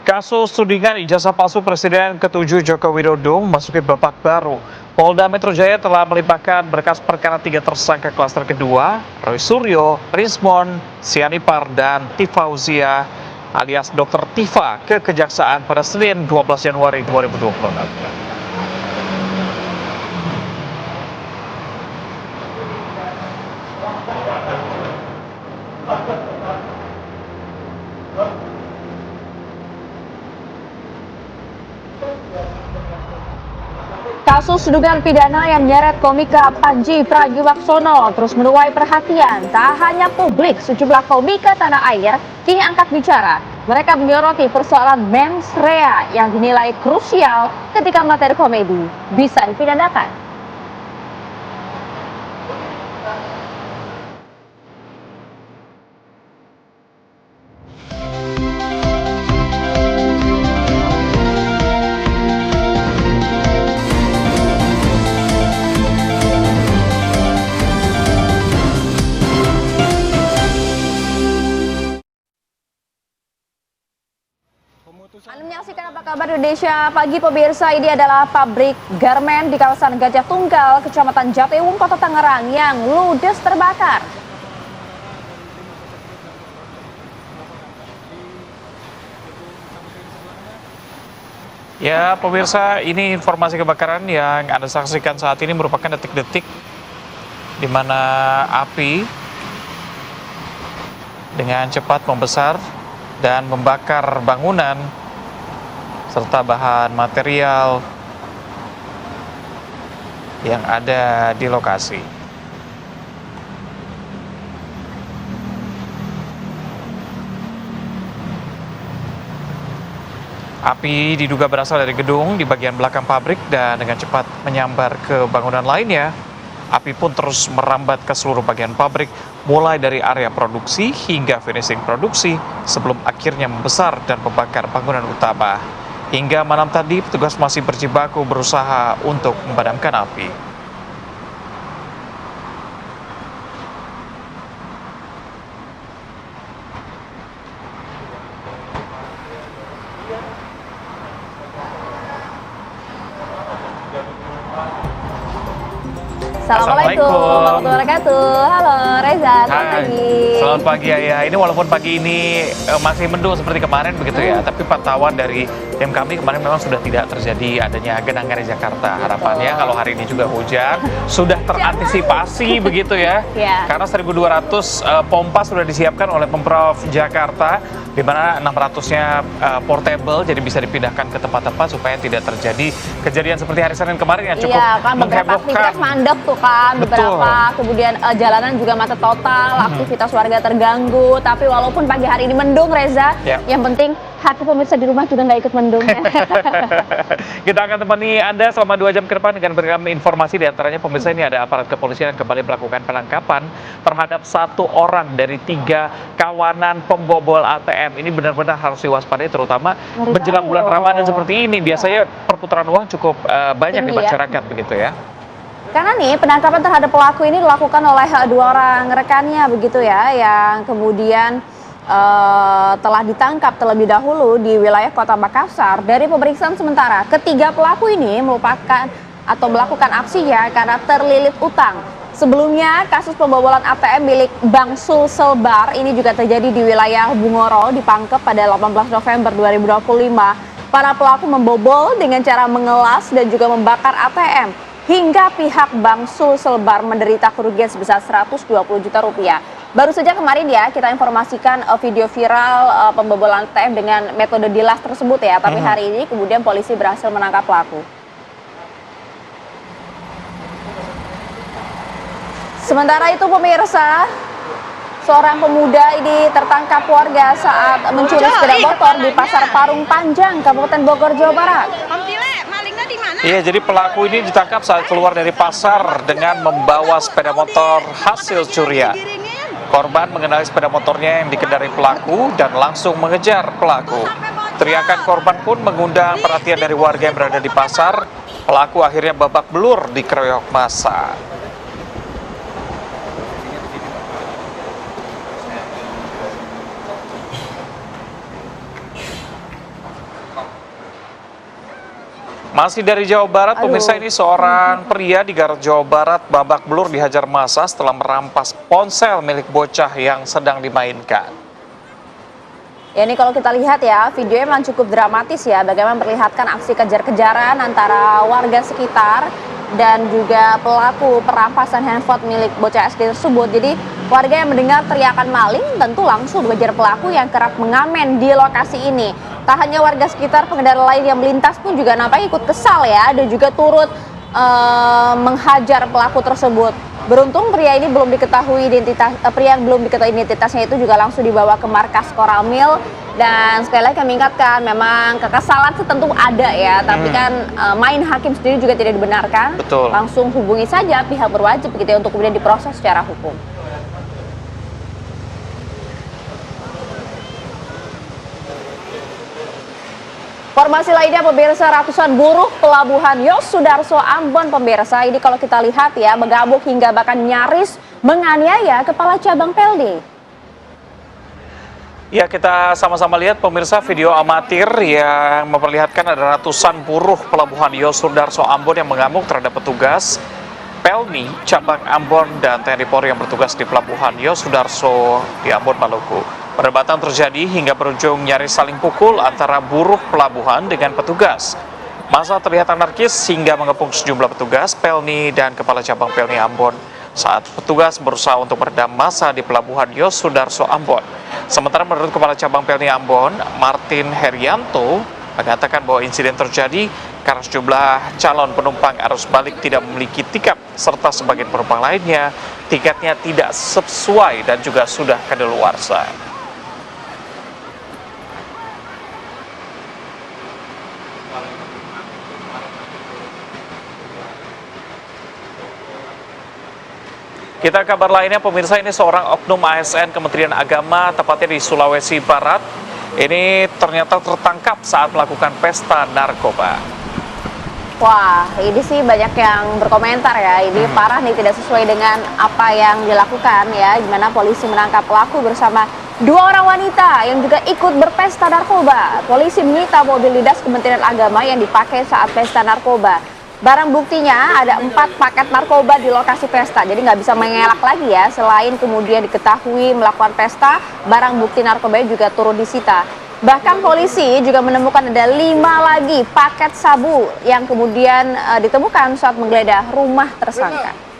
Kasus tudingan ijazah palsu Presiden ke-7 Joko Widodo memasuki babak baru. Polda Metro Jaya telah melimpahkan berkas perkara 3 tersangka klaster kedua, Roy Suryo, Rismon, Sianipar, dan Tifauzia alias Dr. Tifa ke Kejaksaan pada Senin 12 Januari 2026. Kasus dugaan pidana yang menyeret komika Panji Pragiwaksono terus menuai perhatian. Tak hanya publik, sejumlah komika tanah air kini angkat bicara. Mereka menyoroti persoalan mens rea yang dinilai krusial ketika materi komedi bisa dipidanakan. Anda menyaksikan Apa Kabar Indonesia Pagi pemirsa, ini adalah pabrik garmen di kawasan Gajah Tunggal, Kecamatan Jatiwung, Kota Tangerang yang ludes terbakar. Ya, pemirsa, ini informasi kebakaran yang Anda saksikan saat ini merupakan detik-detik di mana api dengan cepat membesar dan membakar bangunan serta bahan material yang ada di lokasi. Api diduga berasal dari gedung di bagian belakang pabrik dan dengan cepat menyambar ke bangunan lainnya. Api pun terus merambat ke seluruh bagian pabrik, mulai dari area produksi hingga finishing produksi, sebelum akhirnya membesar dan membakar bangunan utama. Hingga malam tadi, petugas masih berjibaku berusaha untuk memadamkan api. Assalamualaikum warahmatullahi wabarakatuh. Halo Reza, selamat pagi. Selamat pagi ya. Ini walaupun pagi ini masih mendung seperti kemarin begitu ya, tapi pantauan dari tim kami kemarin memang sudah tidak terjadi adanya genangan di Jakarta. Harapannya kalau hari ini juga hujan sudah terantisipasi begitu ya. Karena 1.200 pompa sudah disiapkan oleh Pemprov Jakarta, di mana 600-nya portable, jadi bisa dipindahkan ke tempat-tempat supaya tidak terjadi kejadian seperti hari Senin kemarin yang cukup kan beberapa aktivitas mandek tuh kan, beberapa kemudian jalanan juga macet total, aktivitas warga terganggu. Tapi walaupun pagi hari ini mendung, Reza, yang penting hati pemirsa di rumah juga nggak ikut mendung. Kita akan temani Anda selama 2 jam ke depan dengan beragam informasi. Di antaranya pemirsa, ini ada aparat kepolisian yang kembali melakukan penangkapan terhadap 1 orang dari 3 kawanan pembobol ATM. Ini benar-benar harus diwaspadai, terutama menjelang bulan Ramadan seperti ini. Biasanya perputaran uang cukup banyak di masyarakat begitu ya. Karena nih penangkapan terhadap pelaku ini dilakukan oleh 2 orang rekannya begitu ya, yang kemudian telah ditangkap terlebih dahulu di wilayah Kota Makassar. Dari pemeriksaan sementara, ketiga pelaku ini merupakan atau melakukan aksinya karena terlilit utang. Sebelumnya, kasus pembobolan ATM milik Bank Sulselbar ini juga terjadi di wilayah Bungoro di Pangkep pada 18 November 2025. Para pelaku membobol dengan cara mengelas dan juga membakar ATM, hingga pihak Bank Sulselbar menderita kerugian sebesar 120 juta rupiah. Baru saja kemarin ya kita informasikan video viral pembobolan ATM dengan metode dilas tersebut ya. Tapi hari ini kemudian polisi berhasil menangkap pelaku. Sementara itu pemirsa, seorang pemuda ini tertangkap warga saat mencuri sepeda motor di Pasar Parung Panjang, Kabupaten Bogor, Jawa Barat. Iya, jadi pelaku ini ditangkap saat keluar dari pasar dengan membawa sepeda motor hasil curian. Korban mengenali sepeda motornya yang dikendarai pelaku dan langsung mengejar pelaku. Teriakan korban pun mengundang perhatian dari warga yang berada di pasar. Pelaku akhirnya babak belur dikeroyok massa. Masih dari Jawa Barat, Aduh. pemirsa, ini seorang pria di Garut, Jawa Barat babak belur dihajar massa setelah merampas ponsel milik bocah yang sedang dimainkan. Ya ini kalau kita lihat ya, videonya memang cukup dramatis ya, bagaimana memperlihatkan aksi kejar-kejaran antara warga sekitar dan juga pelaku perampasan handphone milik bocah SD tersebut. Jadi warga yang mendengar teriakan maling tentu langsung mengejar pelaku yang kerap mengamen di lokasi ini. Tak hanya warga sekitar, pengendara lain yang melintas pun juga nampaknya ikut kesal ya, dan juga turut menghajar pelaku tersebut. Beruntung pria ini belum diketahui pria yang belum diketahui identitasnya itu juga langsung dibawa ke markas Koramil. Dan sekali lagi kami ingatkan, memang kekesalan tentu ada ya, tapi kan main hakim sendiri juga tidak dibenarkan. Betul. Langsung hubungi saja pihak berwajib gitu ya, untuk kemudian diproses secara hukum. Informasi lainnya pemirsa, ratusan buruh pelabuhan Yos Sudarso Ambon pemirsa ini kalau kita lihat ya, mengamuk hingga bahkan nyaris menganiaya kepala cabang Pelni. Ya, kita sama-sama lihat pemirsa video amatir yang memperlihatkan ada ratusan buruh pelabuhan Yos Sudarso Ambon yang mengamuk terhadap petugas Pelni cabang Ambon dan TNI Polri yang bertugas di pelabuhan Yos Sudarso di Ambon, Maluku. Perdebatan terjadi hingga berujung nyaris saling pukul antara buruh pelabuhan dengan petugas. Massa terlihat anarkis hingga mengepung sejumlah petugas Pelni dan kepala cabang Pelni Ambon saat petugas berusaha untuk meredam massa di pelabuhan Yos Sudarso Ambon. Sementara menurut kepala cabang Pelni Ambon, Martin Herianto, mengatakan bahwa insiden terjadi karena sejumlah calon penumpang arus balik tidak memiliki tiket serta sebagian penumpang lainnya tiketnya tidak sesuai dan juga sudah kadaluarsa. Kita kabar lainnya pemirsa, ini seorang oknum ASN Kementerian Agama tepatnya di Sulawesi Barat. Ini ternyata tertangkap saat melakukan pesta narkoba. Wah, ini sih banyak yang berkomentar ya, ini parah nih, tidak sesuai dengan apa yang dilakukan ya, gimana polisi menangkap pelaku bersama dua orang wanita yang juga ikut berpesta narkoba. Polisi menyita mobil dinas Kementerian Agama yang dipakai saat pesta narkoba. Barang buktinya ada 4 paket narkoba di lokasi pesta, jadi nggak bisa mengelak lagi ya. Selain kemudian diketahui melakukan pesta, barang bukti narkoba juga turut disita. Bahkan polisi juga menemukan ada 5 lagi paket sabu yang kemudian ditemukan saat menggeledah rumah tersangka.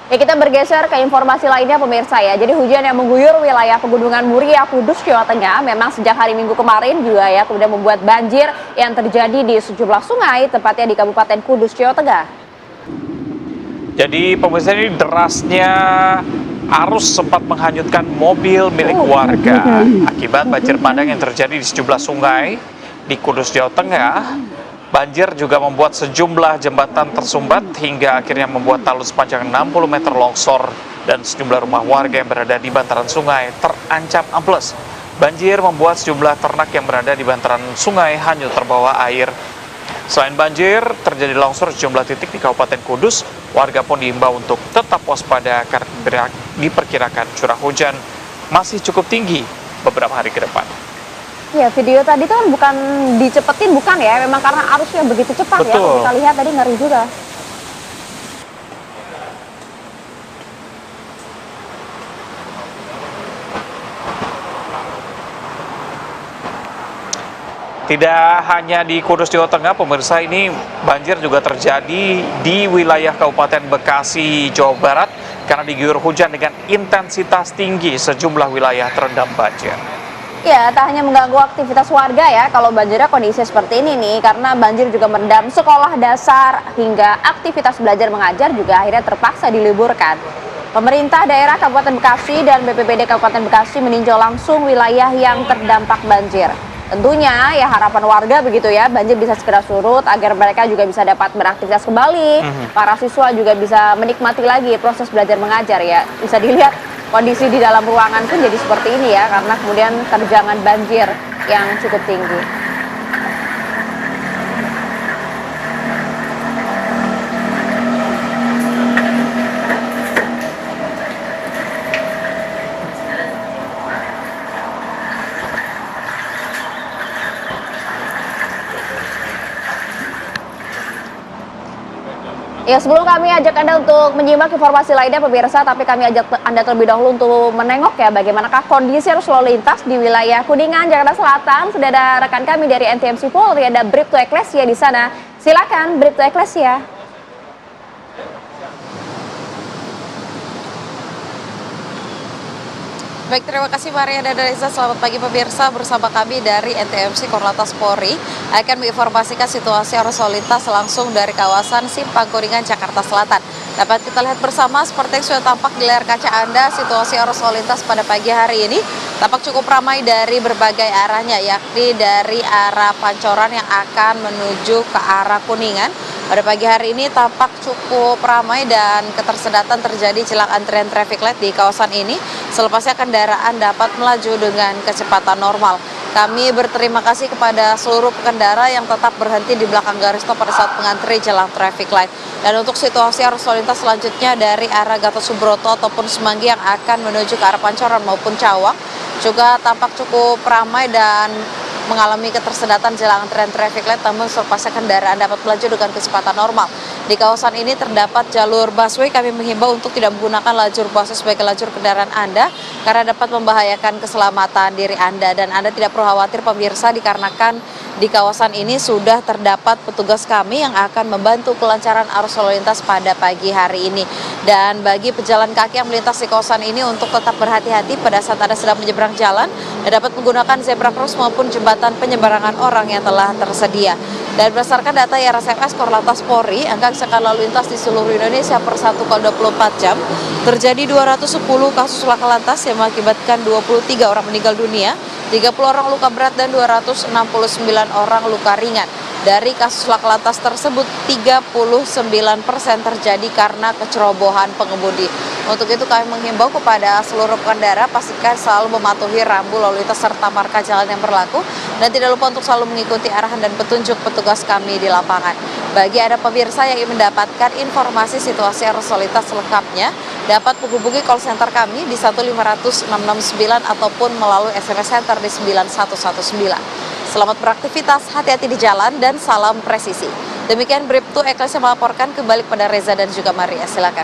Ya, kita bergeser ke informasi lainnya pemirsa ya. Jadi hujan yang mengguyur wilayah Pegunungan Muria, Kudus, Jawa Tengah memang sejak hari Minggu kemarin juga ya kemudian membuat banjir yang terjadi di sejumlah sungai, tepatnya di Kabupaten Kudus, Jawa Tengah. Jadi pemirsa, ini derasnya arus sempat menghanyutkan mobil milik warga akibat banjir bandang yang terjadi di sejumlah sungai di Kudus, Jawa Tengah. Banjir juga membuat sejumlah jembatan tersumbat hingga akhirnya membuat talus sepanjang 60 meter longsor dan sejumlah rumah warga yang berada di bantaran sungai terancam ambles. Banjir membuat sejumlah ternak yang berada di bantaran sungai hanyut terbawa air. Selain banjir, terjadi longsor di sejumlah titik di Kabupaten Kudus. Warga pun diimbau untuk tetap waspada karena diperkirakan curah hujan masih cukup tinggi beberapa hari ke depan. Ya, video tadi itu kan bukan dicepetin, bukan ya, memang karena arusnya begitu cepat. Betul. Ya. Kalau kita lihat tadi ngeri juga. Tidak hanya di Kudus, Jawa Tengah, pemirsa, ini banjir juga terjadi di wilayah Kabupaten Bekasi, Jawa Barat karena diguyur hujan dengan intensitas tinggi, sejumlah wilayah terendam banjir. Ya, tak hanya mengganggu aktivitas warga ya, kalau banjirnya kondisi seperti ini nih, karena banjir juga merendam sekolah dasar hingga aktivitas belajar mengajar juga akhirnya terpaksa diliburkan. Pemerintah daerah Kabupaten Bekasi dan BPBD Kabupaten Bekasi meninjau langsung wilayah yang terdampak banjir. Tentunya ya harapan warga begitu ya, banjir bisa segera surut agar mereka juga bisa dapat beraktivitas kembali. Para siswa juga bisa menikmati lagi proses belajar mengajar ya. Bisa dilihat kondisi di dalam ruangan pun jadi seperti ini ya, karena kemudian terjangan banjir yang cukup tinggi. Ya, sebelum kami ajak Anda untuk menyimak informasi lainnya pemirsa, tapi kami ajak Anda terlebih dahulu untuk menengok ya bagaimanakah kondisi arus lalu lintas di wilayah Kuningan, Jakarta Selatan. Sudah ada rekan kami dari NTMC Polri, ada Bribtu Eklesia di sana. Silakan Bribtu Eklesia. Baik, terima kasih Maria dan Reza. Selamat pagi pemirsa, bersama kami dari NTMC Korlantas Polri akan menginformasikan situasi arus lalu lintas langsung dari kawasan Simpang Kuningan, Jakarta Selatan. Dapat kita lihat bersama seperti yang sudah tampak di layar kaca Anda, situasi arus lalu lintas pada pagi hari ini tampak cukup ramai dari berbagai arahnya, yakni dari arah Pancoran yang akan menuju ke arah Kuningan. Pada pagi hari ini tampak cukup ramai dan ketersedatan terjadi jelang antrian traffic light di kawasan ini. Selepasnya kendaraan dapat melaju dengan kecepatan normal. Kami berterima kasih kepada seluruh pengendara yang tetap berhenti di belakang garis stop pada saat mengantri jelang traffic light. Dan untuk situasi arus lalu lintas selanjutnya dari arah Gatot Subroto ataupun Semanggi yang akan menuju ke arah Pancoran maupun Cawang juga tampak cukup ramai dan mengalami ketersedatan jelang antrian traffic light, namun selepasnya kendaraan dapat melaju dengan kecepatan normal. Di kawasan ini terdapat jalur busway. Kami menghimbau untuk tidak menggunakan lajur busway sebagai lajur kendaraan Anda karena dapat membahayakan keselamatan diri Anda, dan Anda tidak perlu khawatir pemirsa dikarenakan di kawasan ini sudah terdapat petugas kami yang akan membantu kelancaran arus lalu lintas pada pagi hari ini. Dan bagi pejalan kaki yang melintas di kawasan ini untuk tetap berhati-hati pada saat Anda sedang menyeberang jalan dan dapat menggunakan zebra cross maupun jembatan penyeberangan orang yang telah tersedia. Dan berdasarkan data IRSMS Korlantas Polri, angka kecelakaan lalu lintas di seluruh Indonesia per 1 kali 24 jam terjadi 210 kasus laka lantas yang mengakibatkan 23 orang meninggal dunia, 30 orang luka berat dan 269 orang luka ringan. Dari kasus laka lantas tersebut, 39% terjadi karena kecerobohan pengemudi. Untuk itu kami menghimbau kepada seluruh pengendara pastikan selalu mematuhi rambu lalu lintas serta marka jalan yang berlaku dan tidak lupa untuk selalu mengikuti arahan dan petunjuk petugas kami di lapangan. Bagi Anda pemirsa yang ingin mendapatkan informasi situasi arus lalu lintas selengkapnya, dapat menghubungi call center kami di 15669 ataupun melalui SMS center di 9119. Selamat beraktivitas, hati-hati di jalan, dan salam presisi. Demikian Bribtu Eklesia melaporkan, kembali pada Reza dan juga Maria. Silakan.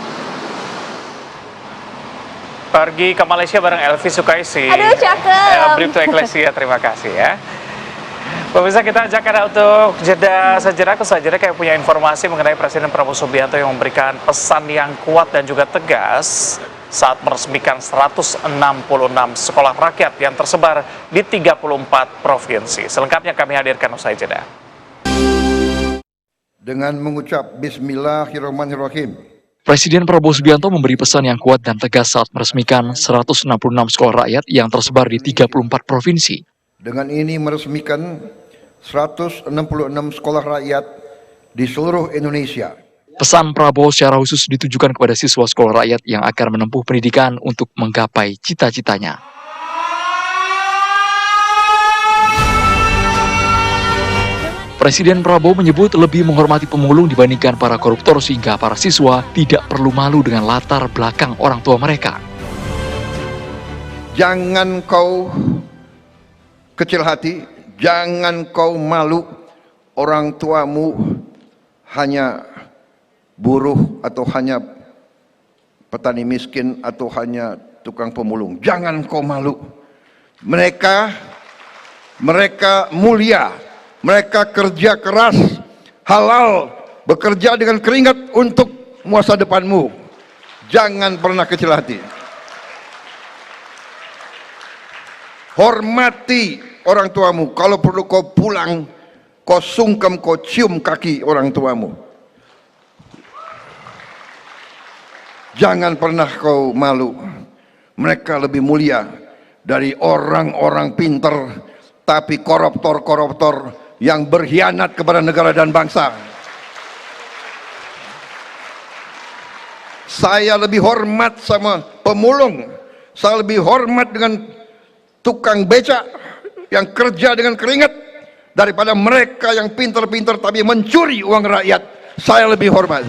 Pergi ke Malaysia bareng Elvi Sukaisi. Aduh, cakep. Bribtu Eklesia, terima kasih ya. Pemirsa, kita ajak Anda untuk jeda sejenak. Usai jeda kayak punya informasi mengenai Presiden Prabowo Subianto yang memberikan pesan yang kuat dan juga tegas saat meresmikan 166 sekolah rakyat yang tersebar di 34 provinsi. Selengkapnya kami hadirkan usai jeda. Dengan mengucap Bismillahirrahmanirrahim. Presiden Prabowo Subianto memberi pesan yang kuat dan tegas saat meresmikan 166 sekolah rakyat yang tersebar di 34 provinsi. Dengan ini meresmikan 166 sekolah rakyat di seluruh Indonesia. Pesan Prabowo secara khusus ditujukan kepada siswa sekolah rakyat yang akan menempuh pendidikan untuk menggapai cita-citanya. Presiden Prabowo menyebut lebih menghormati pemulung dibandingkan para koruptor sehingga para siswa tidak perlu malu dengan latar belakang orang tua mereka. Jangan kau kecil hati, jangan kau malu orang tuamu hanya buruh atau hanya petani miskin atau hanya tukang pemulung. Jangan kau malu. Mereka mulia, mereka kerja keras, halal, bekerja dengan keringat untuk masa depanmu. Jangan pernah kecil hati. Hormati orang tuamu. Kalau perlu kau pulang, kau sungkem, kau cium kaki orang tuamu. Jangan pernah kau malu. Mereka lebih mulia dari orang-orang pinter tapi koruptor-koruptor yang berkhianat kepada negara dan bangsa. Saya lebih hormat sama pemulung. Saya lebih hormat dengan tukang becak yang kerja dengan keringat daripada mereka yang pinter-pinter tapi mencuri uang rakyat. Saya lebih hormat.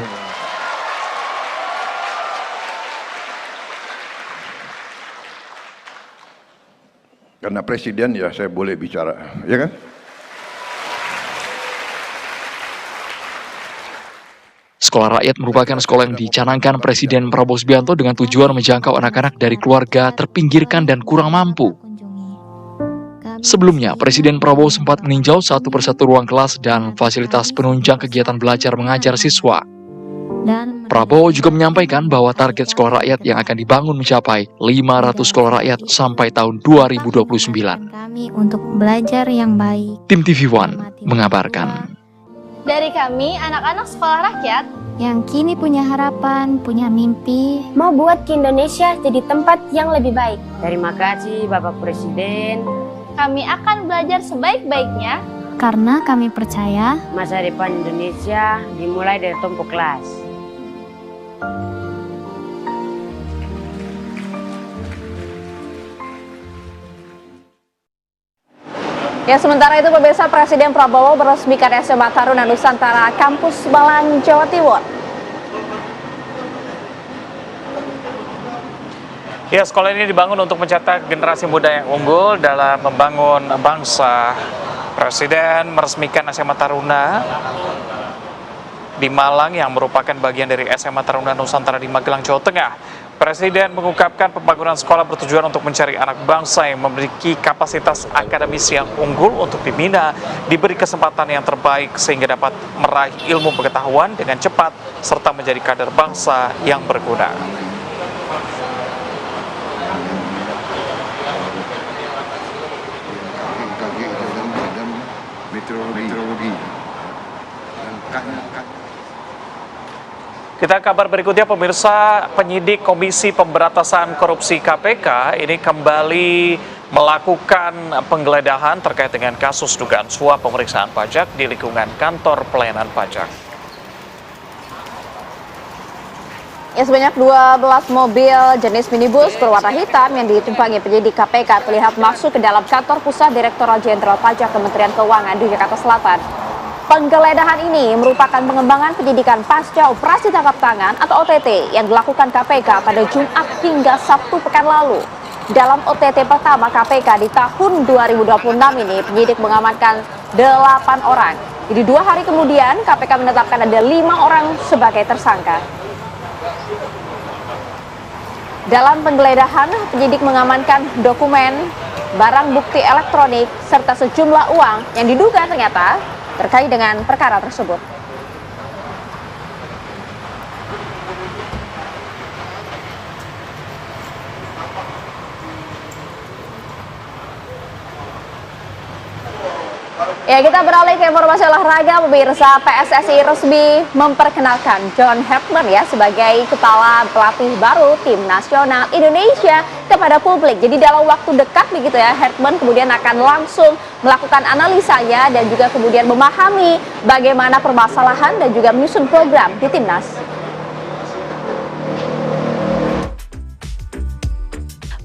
Karena presiden ya saya boleh bicara, ya kan? Sekolah Rakyat merupakan sekolah yang dicanangkan Presiden Prabowo Subianto dengan tujuan menjangkau anak-anak dari keluarga terpinggirkan dan kurang mampu. Sebelumnya, Presiden Prabowo sempat meninjau satu persatu ruang kelas dan fasilitas penunjang kegiatan belajar mengajar siswa. Prabowo juga menyampaikan bahwa target sekolah rakyat yang akan dibangun mencapai 500 sekolah rakyat sampai tahun 2029. Kami untuk belajar yang baik. Tim TV One mengabarkan. Dari kami, anak-anak sekolah rakyat Yang kini punya harapan, punya mimpi. mau buat ke Indonesia jadi tempat yang lebih baik. Terima kasih Bapak Presiden. Kami akan belajar sebaik-baiknya Karena kami percaya Masa depan Indonesia dimulai dari tumpuk kelas. Ya, sementara itu pemirsa, Presiden Prabowo meresmikan SMA Taruna Nusantara Kampus Malang, Jawa Timur. Ya, sekolah ini dibangun untuk mencetak generasi muda yang unggul dalam membangun bangsa. Presiden meresmikan SMA Taruna di Malang yang merupakan bagian dari SMA Taruna Nusantara di Magelang, Jawa Tengah. Presiden mengungkapkan pembangunan sekolah bertujuan untuk mencari anak bangsa yang memiliki kapasitas akademis yang unggul untuk dibina, diberi kesempatan yang terbaik sehingga dapat meraih ilmu pengetahuan dengan cepat, serta menjadi kader bangsa yang berguna. meteorologi. Kita kabar berikutnya, pemirsa, penyidik Komisi Pemberantasan Korupsi KPK ini kembali melakukan penggeledahan terkait dengan kasus dugaan suap pemeriksaan pajak di lingkungan kantor pelayanan pajak. Ya, sebanyak 12 mobil jenis minibus berwarna hitam yang ditumpangi penyidik KPK terlihat masuk ke dalam kantor pusat Direktorat Jenderal Pajak Kementerian Keuangan di Jakarta Selatan. Penggeledahan ini merupakan pengembangan penyidikan pasca operasi tangkap tangan atau OTT yang dilakukan KPK pada Jumat hingga Sabtu pekan lalu. Dalam OTT pertama KPK di tahun 2026 ini, penyidik mengamankan 8 orang. Jadi 2 hari kemudian KPK menetapkan ada 5 orang sebagai tersangka. Dalam penggeledahan, penyidik mengamankan dokumen, barang bukti elektronik, serta sejumlah uang yang diduga ternyata terkait dengan perkara tersebut. Ya, kita beralih ke informasi olahraga, pemirsa. PSSI resmi memperkenalkan John Herdman ya sebagai kepala pelatih baru tim nasional Indonesia kepada publik. Jadi dalam waktu dekat begitu ya, Herdman kemudian akan langsung melakukan analisanya dan juga kemudian memahami bagaimana permasalahan dan juga menyusun program di timnas.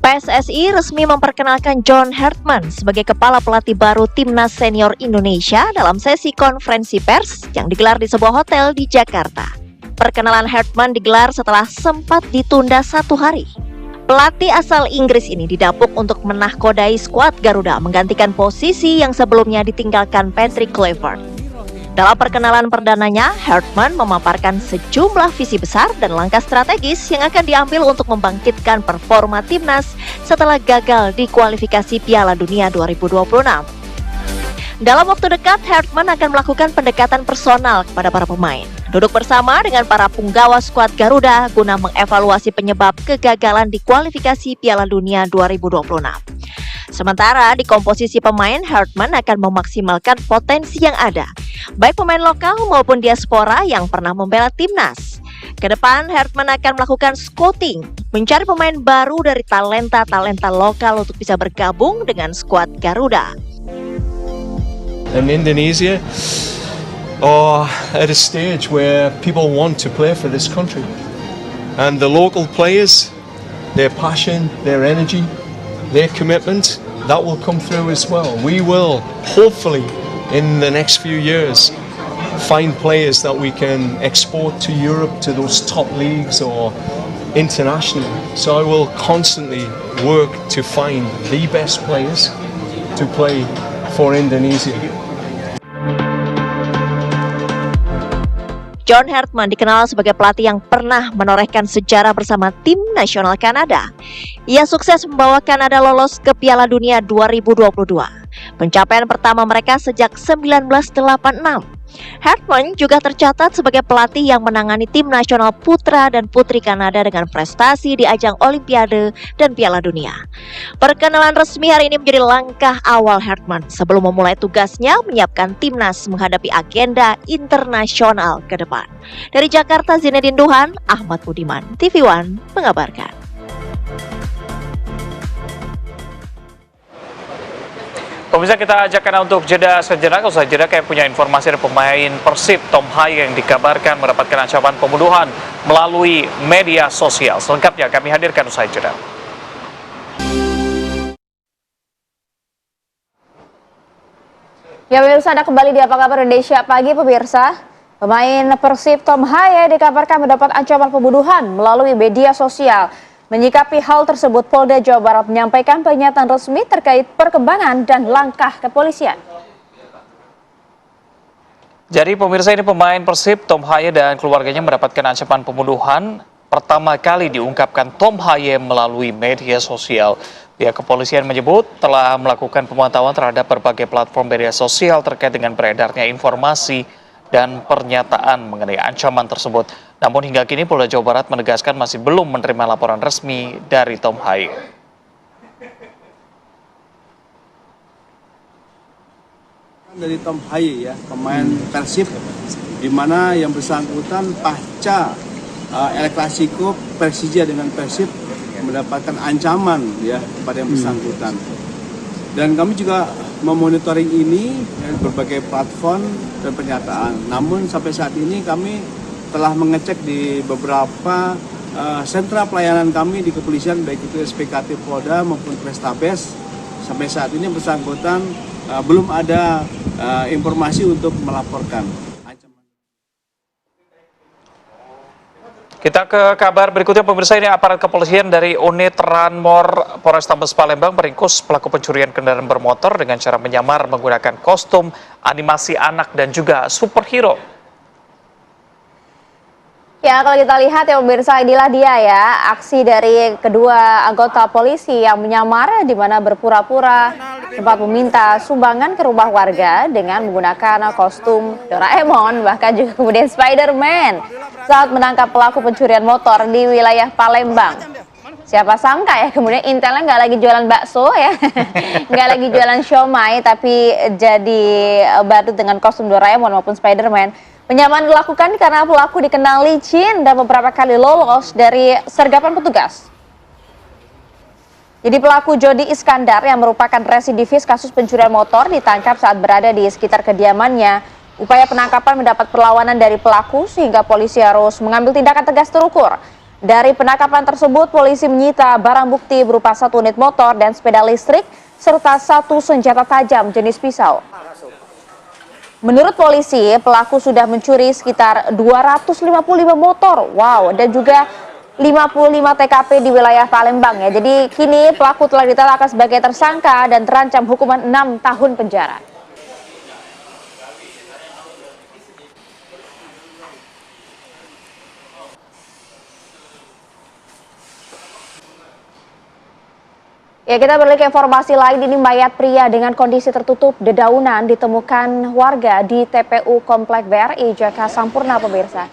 PSSI resmi memperkenalkan John Herdman sebagai kepala pelatih baru Timnas Senior Indonesia dalam sesi konferensi pers yang digelar di sebuah hotel di Jakarta. Perkenalan Herdman digelar setelah sempat ditunda 1 hari. Pelatih asal Inggris ini didapuk untuk menahkodai skuad Garuda menggantikan posisi yang sebelumnya ditinggalkan Patrick Kluivert. Dalam perkenalan perdananya, Herdman memaparkan sejumlah visi besar dan langkah strategis yang akan diambil untuk membangkitkan performa timnas setelah gagal di kualifikasi Piala Dunia 2026. Dalam waktu dekat, Herdman akan melakukan pendekatan personal kepada para pemain, duduk bersama dengan para punggawa skuad Garuda guna mengevaluasi penyebab kegagalan di kualifikasi Piala Dunia 2026. Sementara di komposisi pemain, Herdman akan memaksimalkan potensi yang ada, baik pemain lokal maupun diaspora yang pernah membela timnas. Kedepan, Herdman akan melakukan scouting, mencari pemain baru dari talenta-talenta lokal untuk bisa bergabung dengan skuad Garuda. And Indonesia are at a stage where people want to play for this country. And the local players, their passion, their energy, their commitment, that will come through as well. We will, hopefully, in the next few years, find players that we can export to Europe, to those top leagues or internationally. So I will constantly work to find the best players to play for Indonesia. John Hartman dikenal sebagai pelatih yang pernah menorehkan sejarah bersama tim nasional Kanada. Ia sukses membawa Kanada lolos ke Piala Dunia 2022, pencapaian pertama mereka sejak 1986. Hartman juga tercatat sebagai pelatih yang menangani tim nasional putra dan putri Kanada dengan prestasi di ajang Olimpiade dan Piala Dunia. Perkenalan resmi hari ini menjadi langkah awal Hartman sebelum memulai tugasnya menyiapkan timnas menghadapi agenda internasional ke depan. Dari Jakarta, Zinedine Duhan, Ahmad Budiman, TV One mengabarkan. Pemirsa, kita ajak Anda untuk jeda sejenak. Usai jeda kayak punya informasi dari pemain Persib Tom Haye yang dikabarkan mendapatkan ancaman pembunuhan melalui media sosial. Selengkapnya kami hadirkan usai jeda. Ya pemirsa, Anda kembali di Apa Kabar Indonesia Pagi pemirsa. Pemain Persib Tom Haye dikabarkan mendapat ancaman pembunuhan melalui media sosial. Menyikapi hal tersebut, Polda Jawa Barat menyampaikan pernyataan resmi terkait perkembangan dan langkah kepolisian. Jadi pemirsa, ini pemain Persib Tom Haye dan keluarganya mendapatkan ancaman pembunuhan. Pertama kali diungkapkan Tom Haye melalui media sosial. Pihak kepolisian menyebut telah melakukan pemantauan terhadap berbagai platform media sosial terkait dengan beredarnya informasi dan pernyataan mengenai ancaman tersebut. Namun hingga kini Polda Jawa Barat menegaskan masih belum menerima laporan resmi dari Tom Haye. Dari Tom Haye ya, pemain Persib, di mana yang bersangkutan pasca El Clasico Persija dengan Persib mendapatkan ancaman ya kepada yang bersangkutan. Dan kami juga memonitoring ini ya, berbagai platform dan pernyataan. Namun sampai saat ini kami telah mengecek di beberapa sentra pelayanan kami di kepolisian, baik itu SPKT Polda maupun Polrestabes. Sampai saat ini bersangkutan belum ada informasi untuk melaporkan. Kita ke kabar berikutnya pemirsa, ini aparat kepolisian dari unit Ranmor Polrestabes Palembang meringkus pelaku pencurian kendaraan bermotor dengan cara menyamar menggunakan kostum animasi anak dan juga superhero. Ya, kalau kita lihat ya pemirsa, inilah dia ya aksi dari kedua anggota polisi yang menyamar di mana berpura-pura sempat meminta sumbangan ke rumah warga dengan menggunakan kostum Doraemon, bahkan juga kemudian Spider-Man saat menangkap pelaku pencurian motor di wilayah Palembang. Siapa sangka ya kemudian intelnya nggak lagi jualan bakso ya, nggak lagi jualan siomay, tapi jadi badut dengan kostum Doraemon maupun Spider-Man. Penyamaran dilakukan karena pelaku dikenal licin dan beberapa kali lolos dari sergapan petugas. Jadi pelaku Jody Iskandar yang merupakan residivis kasus pencurian motor ditangkap saat berada di sekitar kediamannya. Upaya penangkapan mendapat perlawanan dari pelaku sehingga polisi harus mengambil tindakan tegas terukur. Dari penangkapan tersebut, polisi menyita barang bukti berupa 1 unit motor dan sepeda listrik serta 1 senjata tajam jenis pisau. Menurut polisi, pelaku sudah mencuri sekitar 255 motor, dan juga 55 TKP di wilayah Palembang ya. Jadi kini pelaku telah ditetapkan sebagai tersangka dan terancam hukuman 6 tahun penjara. Ya, kita beralih ke informasi lain. Ini mayat pria dengan kondisi tertutup dedaunan ditemukan warga di TPU Komplek BRI Jakarta Sampurna pemirsa.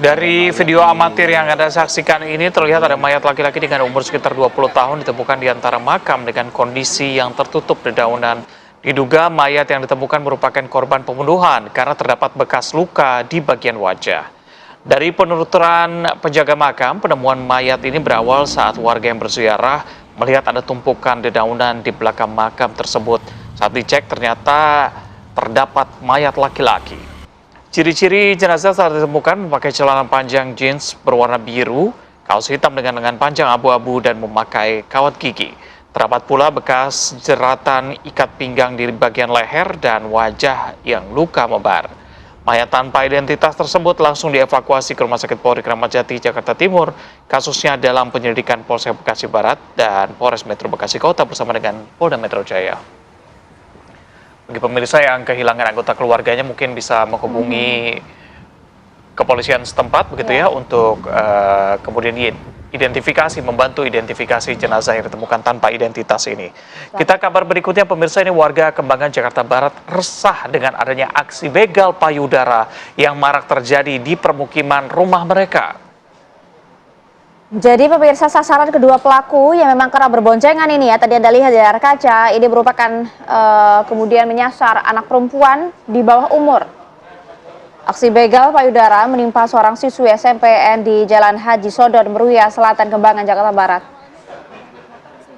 Dari video amatir yang Anda saksikan ini terlihat ada mayat laki-laki dengan umur sekitar 20 tahun ditemukan di antara makam dengan kondisi yang tertutup dedaunan. Diduga mayat yang ditemukan merupakan korban pembunuhan karena terdapat bekas luka di bagian wajah. Dari penuturan penjaga makam, penemuan mayat ini berawal saat warga yang berziarah melihat ada tumpukan dedaunan di belakang makam tersebut. Saat dicek ternyata terdapat mayat laki-laki. Ciri-ciri jenazah saat ditemukan memakai celana panjang jeans berwarna biru, kaos hitam dengan lengan panjang abu-abu dan memakai kawat gigi. Terdapat pula bekas jeratan ikat pinggang di bagian leher dan wajah yang luka mebar. Mayat tanpa identitas tersebut langsung dievakuasi ke Rumah Sakit Polri Kramat Jati, Jakarta Timur. Kasusnya dalam penyelidikan Polsek Bekasi Barat dan Polres Metro Bekasi Kota bersama dengan Polda Metro Jaya. Bagi pemirsa yang kehilangan anggota keluarganya mungkin bisa menghubungi kepolisian setempat begitu ya untuk kemudian identifikasi, membantu identifikasi jenazah yang ditemukan tanpa identitas ini. Kita kabar berikutnya pemirsa, ini warga Kembangan Jakarta Barat resah dengan adanya aksi begal payudara yang marak terjadi di permukiman rumah mereka. Jadi pemirsa, sasaran kedua pelaku yang memang kerap berboncengan ini ya, tadi Anda lihat di layar kaca, ini merupakan kemudian menyasar anak perempuan di bawah umur. Aksi begal payudara menimpa seorang siswi SMPN di Jalan Haji Sodon, Meruya Selatan, Kembangan, Jakarta Barat.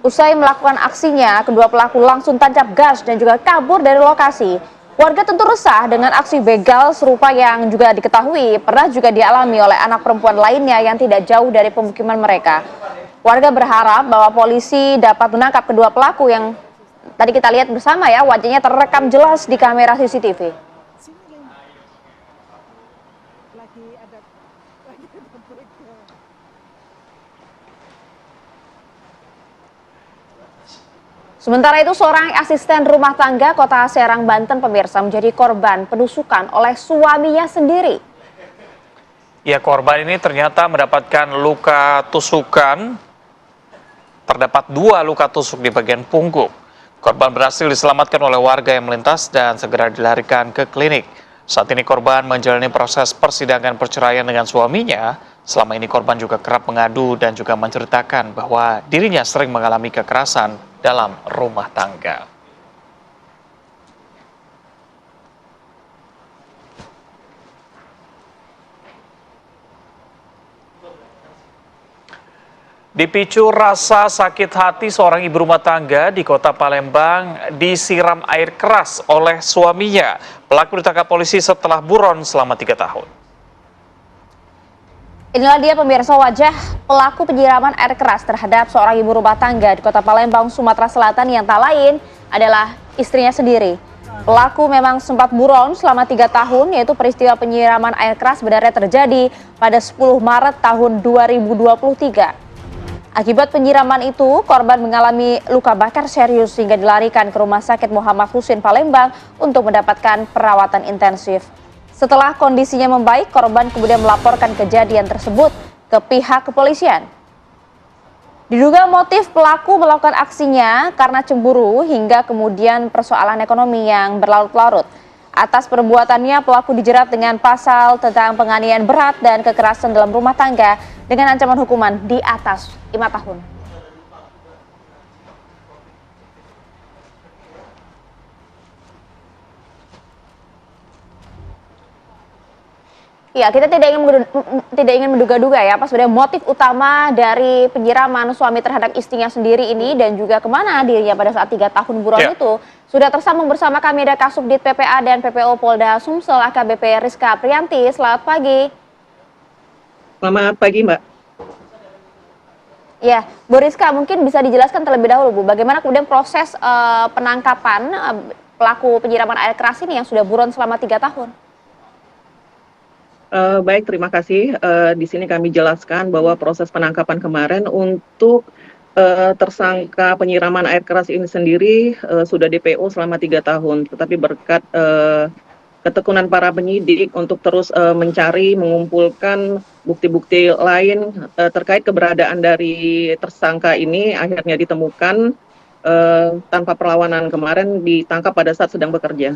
Usai melakukan aksinya, kedua pelaku langsung tancap gas dan juga kabur dari lokasi. Warga tentu resah dengan aksi begal serupa yang juga diketahui pernah juga dialami oleh anak perempuan lainnya yang tidak jauh dari pemukiman mereka. Warga berharap bahwa polisi dapat menangkap kedua pelaku yang tadi kita lihat bersama ya, wajahnya terekam jelas di kamera CCTV. Sementara itu, seorang asisten rumah tangga Kota Serang, Banten pemirsa menjadi korban penusukan oleh suaminya sendiri. Ya, korban ini ternyata mendapatkan luka tusukan. Terdapat 2 luka tusuk di bagian punggung. Korban berhasil diselamatkan oleh warga yang melintas dan segera dilarikan ke klinik. Saat ini korban menjalani proses persidangan perceraian dengan suaminya. Selama ini korban juga kerap mengadu dan juga menceritakan bahwa dirinya sering mengalami kekerasan dalam rumah tangga. Dipicu rasa sakit hati, seorang ibu rumah tangga di Kota Palembang disiram air keras oleh suaminya. Pelaku ditangkap polisi setelah buron selama 3 tahun. Inilah dia pemirsa wajah pelaku penyiraman air keras terhadap seorang ibu rumah tangga di Kota Palembang, Sumatera Selatan yang tak lain adalah istrinya sendiri. Pelaku memang sempat buron selama 3 tahun, yaitu peristiwa penyiraman air keras sebenarnya terjadi pada 10 Maret tahun 2023. Akibat penyiraman itu, korban mengalami luka bakar serius hingga dilarikan ke Rumah Sakit Muhammad Husin Palembang untuk mendapatkan perawatan intensif. Setelah kondisinya membaik, korban kemudian melaporkan kejadian tersebut ke pihak kepolisian. Diduga motif pelaku melakukan aksinya karena cemburu hingga kemudian persoalan ekonomi yang berlarut-larut. Atas perbuatannya, pelaku dijerat dengan pasal tentang penganiayaan berat dan kekerasan dalam rumah tangga dengan ancaman hukuman di atas 5 tahun. Ya, kita tidak ingin menduga-duga ya apa sebenarnya motif utama dari penyiraman suami terhadap istrinya sendiri ini dan juga kemana dirinya pada saat 3 tahun buron itu. Sudah tersambung bersama kami ada Kasubdit PPA dan PPO Polda Sumsel AKBP Rizka Priyanti. Selamat pagi. Selamat pagi, Mbak. Ya, Bu Rizka, mungkin bisa dijelaskan terlebih dahulu, Bu, bagaimana kemudian proses penangkapan pelaku penyiraman air keras ini yang sudah buron selama 3 tahun? Baik, terima kasih. Di sini kami jelaskan bahwa proses penangkapan kemarin untuk tersangka penyiraman air keras ini sendiri sudah DPO selama 3 tahun. Tetapi berkat ketekunan para penyidik untuk terus mencari, mengumpulkan bukti-bukti lain terkait keberadaan dari tersangka ini, akhirnya ditemukan tanpa perlawanan kemarin ditangkap pada saat sedang bekerja.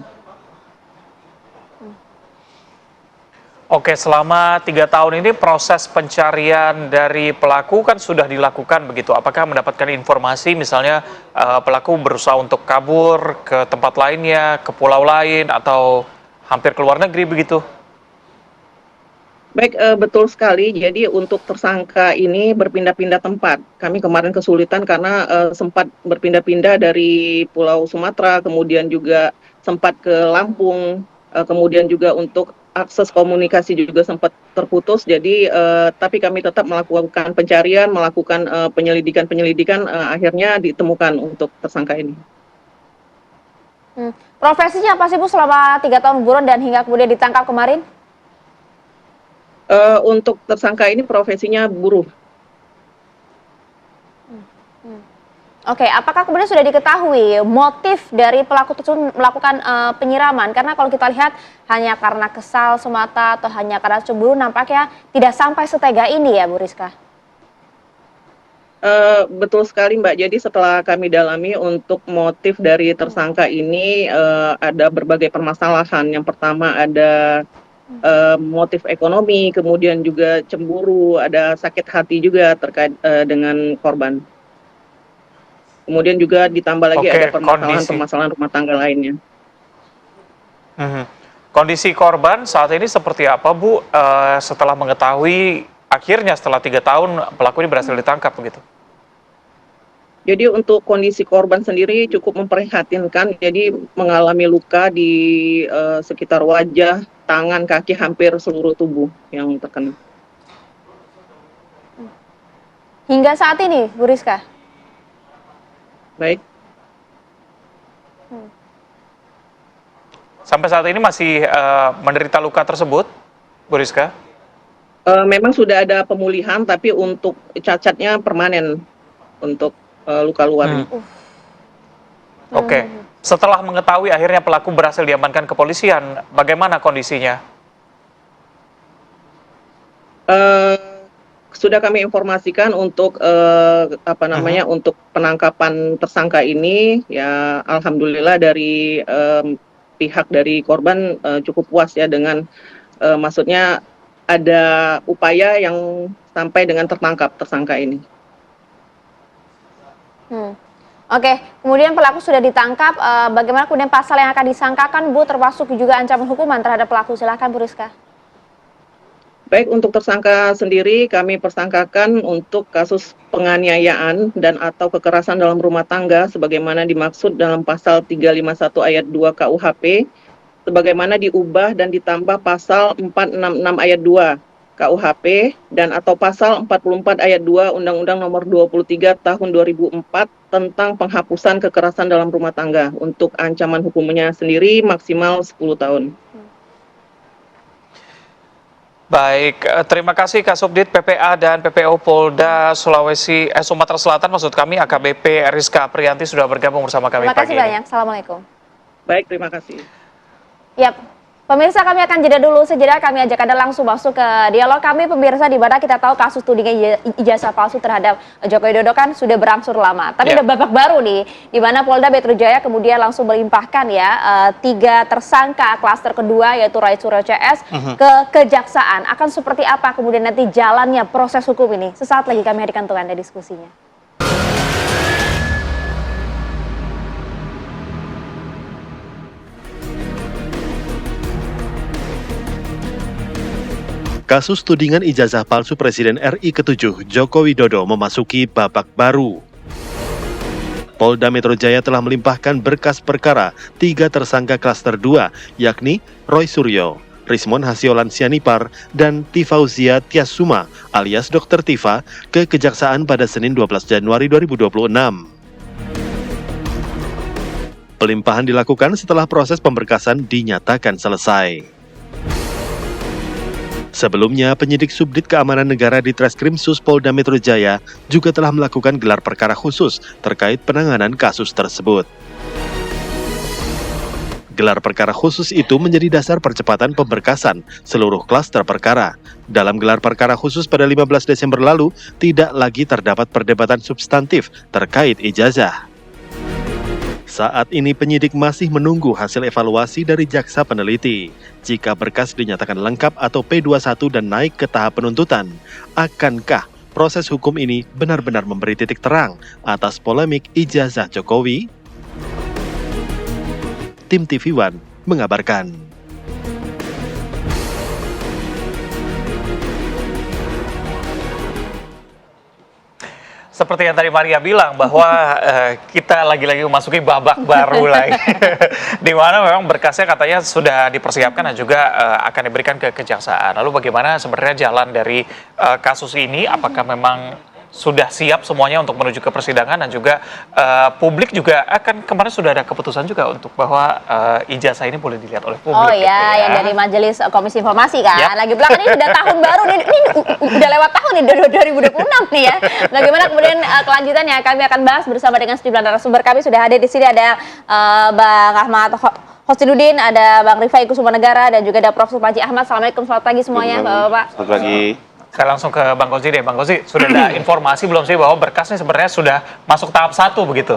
Oke, selama 3 tahun ini proses pencarian dari pelaku kan sudah dilakukan begitu. Apakah mendapatkan informasi misalnya pelaku berusaha untuk kabur ke tempat lainnya, ke pulau lain, atau hampir ke luar negeri begitu? Baik, betul sekali. Jadi untuk tersangka ini berpindah-pindah tempat. Kami kemarin kesulitan karena sempat berpindah-pindah dari Pulau Sumatera, kemudian juga sempat ke Lampung, kemudian juga untuk akses komunikasi juga sempat terputus. Jadi tapi kami tetap melakukan pencarian, melakukan penyelidikan, akhirnya ditemukan untuk tersangka ini. Profesinya apa sih, Bu, selama 3 tahun buron dan hingga kemudian ditangkap kemarin? Untuk tersangka ini profesinya buruh. Oke, apakah kemudian sudah diketahui motif dari pelaku tersebut melakukan penyiraman? Karena kalau kita lihat hanya karena kesal semata atau hanya karena cemburu, nampaknya tidak sampai setega ini ya, Bu Rizka. Betul sekali Mbak. Jadi setelah kami dalami untuk motif dari tersangka ini ada berbagai permasalahan. Yang pertama ada motif ekonomi, kemudian juga cemburu, ada sakit hati juga terkait dengan korban. Kemudian juga ditambah lagi ada permasalahan rumah tangga lainnya. Kondisi korban saat ini seperti apa, Bu? Setelah mengetahui akhirnya setelah 3 tahun pelaku ini berhasil ditangkap begitu? Jadi untuk kondisi korban sendiri cukup memprihatinkan. Jadi mengalami luka di sekitar wajah, tangan, kaki, hampir seluruh tubuh yang terkena. Hingga saat ini, Bu Rizka? Baik. Sampai saat ini masih menderita luka tersebut, Bu Rizka? Memang sudah ada pemulihan, tapi untuk cacatnya permanen untuk luka luar. Oke. Setelah mengetahui akhirnya pelaku berhasil diamankan kepolisian, bagaimana kondisinya? Sudah kami informasikan untuk untuk penangkapan tersangka ini, ya alhamdulillah dari pihak dari korban cukup puas ya dengan maksudnya ada upaya yang sampai dengan tertangkap tersangka ini. Oke, kemudian pelaku sudah ditangkap, bagaimana kemudian pasal yang akan disangkakan, Bu, termasuk juga ancaman hukuman terhadap pelaku? Silahkan, Bu Rizka. Baik, untuk tersangka sendiri kami persangkakan untuk kasus penganiayaan dan atau kekerasan dalam rumah tangga sebagaimana dimaksud dalam pasal 351 ayat 2 KUHP, sebagaimana diubah dan ditambah pasal 466 ayat 2 KUHP dan atau pasal 44 ayat 2 Undang-Undang Nomor 23 Tahun 2004 tentang penghapusan kekerasan dalam rumah tangga. Untuk ancaman hukumnya sendiri maksimal 10 tahun. Baik, terima kasih Kasubdit PPA dan PPO Polda Sumatera Selatan, maksud kami AKBP Rizka Priyanti sudah bergabung bersama kami pagi ini. Terima kasih banyak, Assalamualaikum. Baik, terima kasih. Yap. Pemirsa, kami akan jeda dulu sejenak, kami ajak Anda langsung masuk ke dialog kami. Pemirsa, di mana kita tahu kasus tudingan ijazah palsu terhadap Joko Widodo kan sudah berangsur lama. Tapi ada babak baru nih, di mana Polda Metro Jaya kemudian langsung melimpahkan ya 3 tersangka klaster kedua yaitu Roy Suryo CS ke Kejaksaan. Akan seperti apa kemudian nanti jalannya proses hukum ini? Sesaat lagi kami hadirkan untuk Anda diskusinya. Kasus tudingan ijazah palsu Presiden RI ke-7 Joko Widodo memasuki babak baru. Polda Metro Jaya telah melimpahkan berkas perkara 3 tersangka klaster 2, yakni Roy Suryo, Rismon Hasiolan Sianipar, dan Tifauzia Tiasuma alias Dr. Tifa ke Kejaksaan pada Senin 12 Januari 2026. Pelimpahan dilakukan setelah proses pemberkasan dinyatakan selesai. Sebelumnya, penyidik Subdit Keamanan Negara di Treskrimsus Polda Metro Jaya juga telah melakukan gelar perkara khusus terkait penanganan kasus tersebut. Gelar perkara khusus itu menjadi dasar percepatan pemberkasan seluruh klaster perkara. Dalam gelar perkara khusus pada 15 Desember lalu, tidak lagi terdapat perdebatan substantif terkait ijazah. Saat ini penyidik masih menunggu hasil evaluasi dari jaksa peneliti. Jika berkas dinyatakan lengkap atau P21 dan naik ke tahap penuntutan, akankah proses hukum ini benar-benar memberi titik terang atas polemik ijazah Jokowi? Tim TV One mengabarkan. Seperti yang tadi Maria bilang bahwa kita lagi-lagi memasuki babak baru lagi, di mana memang berkasnya katanya sudah dipersiapkan dan juga akan diberikan ke Kejaksaan. Lalu bagaimana sebenarnya jalan dari kasus ini? Apakah memang sudah siap semuanya untuk menuju ke persidangan, dan juga publik juga akan, kemarin sudah ada keputusan juga untuk bahwa ijazah ini boleh dilihat oleh publik. Oh iya, yang dari Majelis Komisi Informasi kan. Lagi belakang ini udah tahun baru nih, ini udah lewat tahun nih, 2026 nih ya. Bagaimana kemudian kelanjutannya, kami akan bahas bersama dengan sejumlah narasumber. Kami sudah hadir di sini, ada Bang Ahmad Hosnudin, ada Bang Rifai Kusumanegara, dan juga ada Prof. Suparji Ahmad. Assalamualaikum, selamat pagi semuanya Bapak-Bapak. Selamat pagi. Saya langsung ke Bang Gozi deh. Bang Gozi, sudah ada informasi belum sih bahwa berkas ini sebenarnya sudah masuk tahap 1 begitu?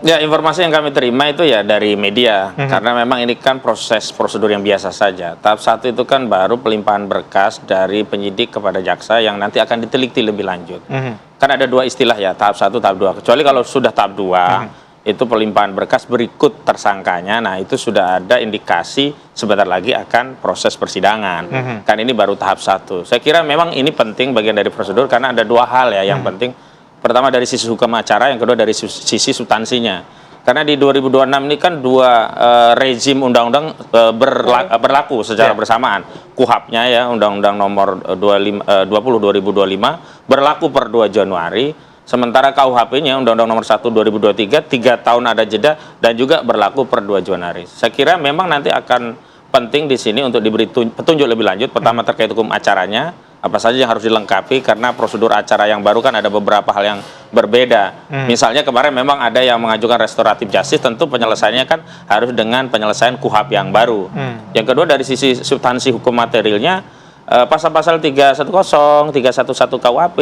Ya, informasi yang kami terima itu ya dari media, karena memang ini kan proses prosedur yang biasa saja. Tahap 1 itu kan baru pelimpahan berkas dari penyidik kepada jaksa yang nanti akan diteliti lebih lanjut. Kan ada 2 istilah ya, tahap 1, tahap 2. Kecuali kalau sudah tahap 2, itu pelimpahan berkas berikut tersangkanya, nah itu sudah ada indikasi sebentar lagi akan proses persidangan. Kan ini baru tahap 1. Saya kira memang ini penting bagian dari prosedur karena ada 2 hal ya yang penting. Pertama dari sisi hukum acara, yang kedua dari sisi substansinya. Karena di 2026 ini kan 2 rezim undang-undang berlaku secara bersamaan. KUHP-nya ya, Undang-Undang Nomor 20/2025 berlaku per 2 Januari. Sementara KUHP-nya Undang-Undang Nomor 1 2023 3 tahun ada jeda dan juga berlaku per 2 Januari. Saya kira memang nanti akan penting di sini untuk diberi petunjuk lebih lanjut. Pertama terkait hukum acaranya, apa saja yang harus dilengkapi, karena prosedur acara yang baru kan ada beberapa hal yang berbeda. Misalnya kemarin memang ada yang mengajukan restoratif justice, tentu penyelesaiannya kan harus dengan penyelesaian KUHP yang baru. Yang kedua dari sisi substansi hukum materialnya, pasal-pasal 310, 311 KUHP,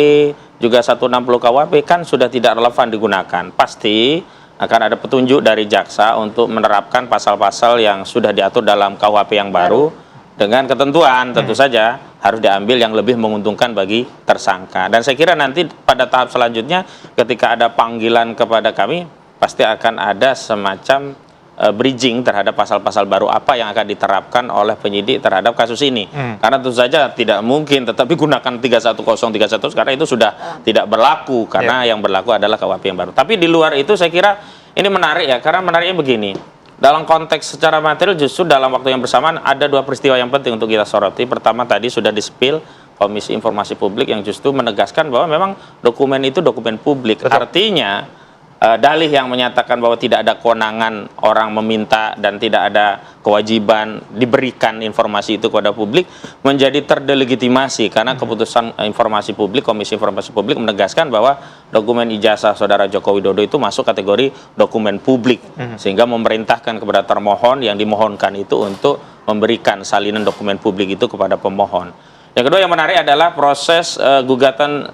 juga 160 KUHP kan sudah tidak relevan digunakan. Pasti akan ada petunjuk dari jaksa untuk menerapkan pasal-pasal yang sudah diatur dalam KUHP yang baru dengan ketentuan tentu saja harus diambil yang lebih menguntungkan bagi tersangka. Dan saya kira nanti pada tahap selanjutnya ketika ada panggilan kepada kami pasti akan ada semacam bridging terhadap pasal-pasal baru apa yang akan diterapkan oleh penyidik terhadap kasus ini. Karena tentu saja tidak mungkin tetapi gunakan 310, 311 karena itu sudah tidak berlaku, karena yang berlaku adalah KUHP yang baru. Tapi di luar itu saya kira ini menarik ya, karena menariknya begini. Dalam konteks secara material justru dalam waktu yang bersamaan ada 2 peristiwa yang penting untuk kita soroti. Pertama tadi sudah di-spill Komisi Informasi Publik yang justru menegaskan bahwa memang dokumen itu dokumen publik. Artinya dalih yang menyatakan bahwa tidak ada kewenangan orang meminta dan tidak ada kewajiban diberikan informasi itu kepada publik menjadi terdelegitimasi karena keputusan informasi publik, Komisi Informasi Publik menegaskan bahwa dokumen ijazah Saudara Joko Widodo itu masuk kategori dokumen publik, sehingga memerintahkan kepada termohon yang dimohonkan itu untuk memberikan salinan dokumen publik itu kepada pemohon. Yang kedua yang menarik adalah proses gugatan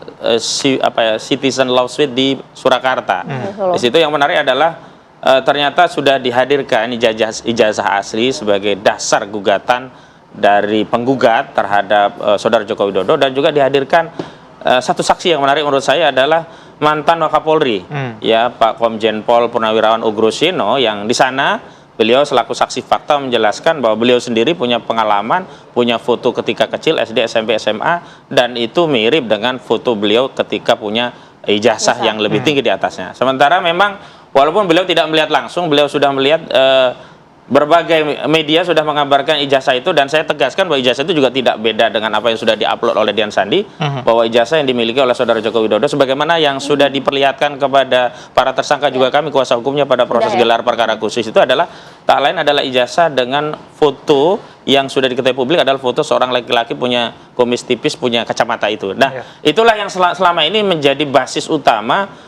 citizen lawsuit di Surakarta. Di situ yang menarik adalah ternyata sudah dihadirkan ijazah asli sebagai dasar gugatan dari penggugat terhadap Saudara Joko Widodo, dan juga dihadirkan satu saksi yang menarik menurut saya adalah mantan Wakapolri, ya Pak Komjen Pol Purnawirawan Ugrosino, yang di sana beliau selaku saksi fakta menjelaskan bahwa beliau sendiri punya pengalaman, punya foto ketika kecil SD, SMP, SMA, dan itu mirip dengan foto beliau ketika punya ijazah yang lebih tinggi di atasnya. Sementara memang walaupun beliau tidak melihat langsung, beliau sudah melihat berbagai media sudah mengabarkan ijazah itu, dan saya tegaskan bahwa ijazah itu juga tidak beda dengan apa yang sudah diupload oleh Dian Sandi, bahwa ijazah yang dimiliki oleh Saudara Joko Widodo sebagaimana yang sudah diperlihatkan kepada para tersangka juga kami kuasa hukumnya pada proses gelar perkara khusus itu adalah tak lain adalah ijazah dengan foto yang sudah diketahui publik adalah foto seorang laki-laki punya kumis tipis, punya kacamata itu. Nah, itulah yang selama ini menjadi basis utama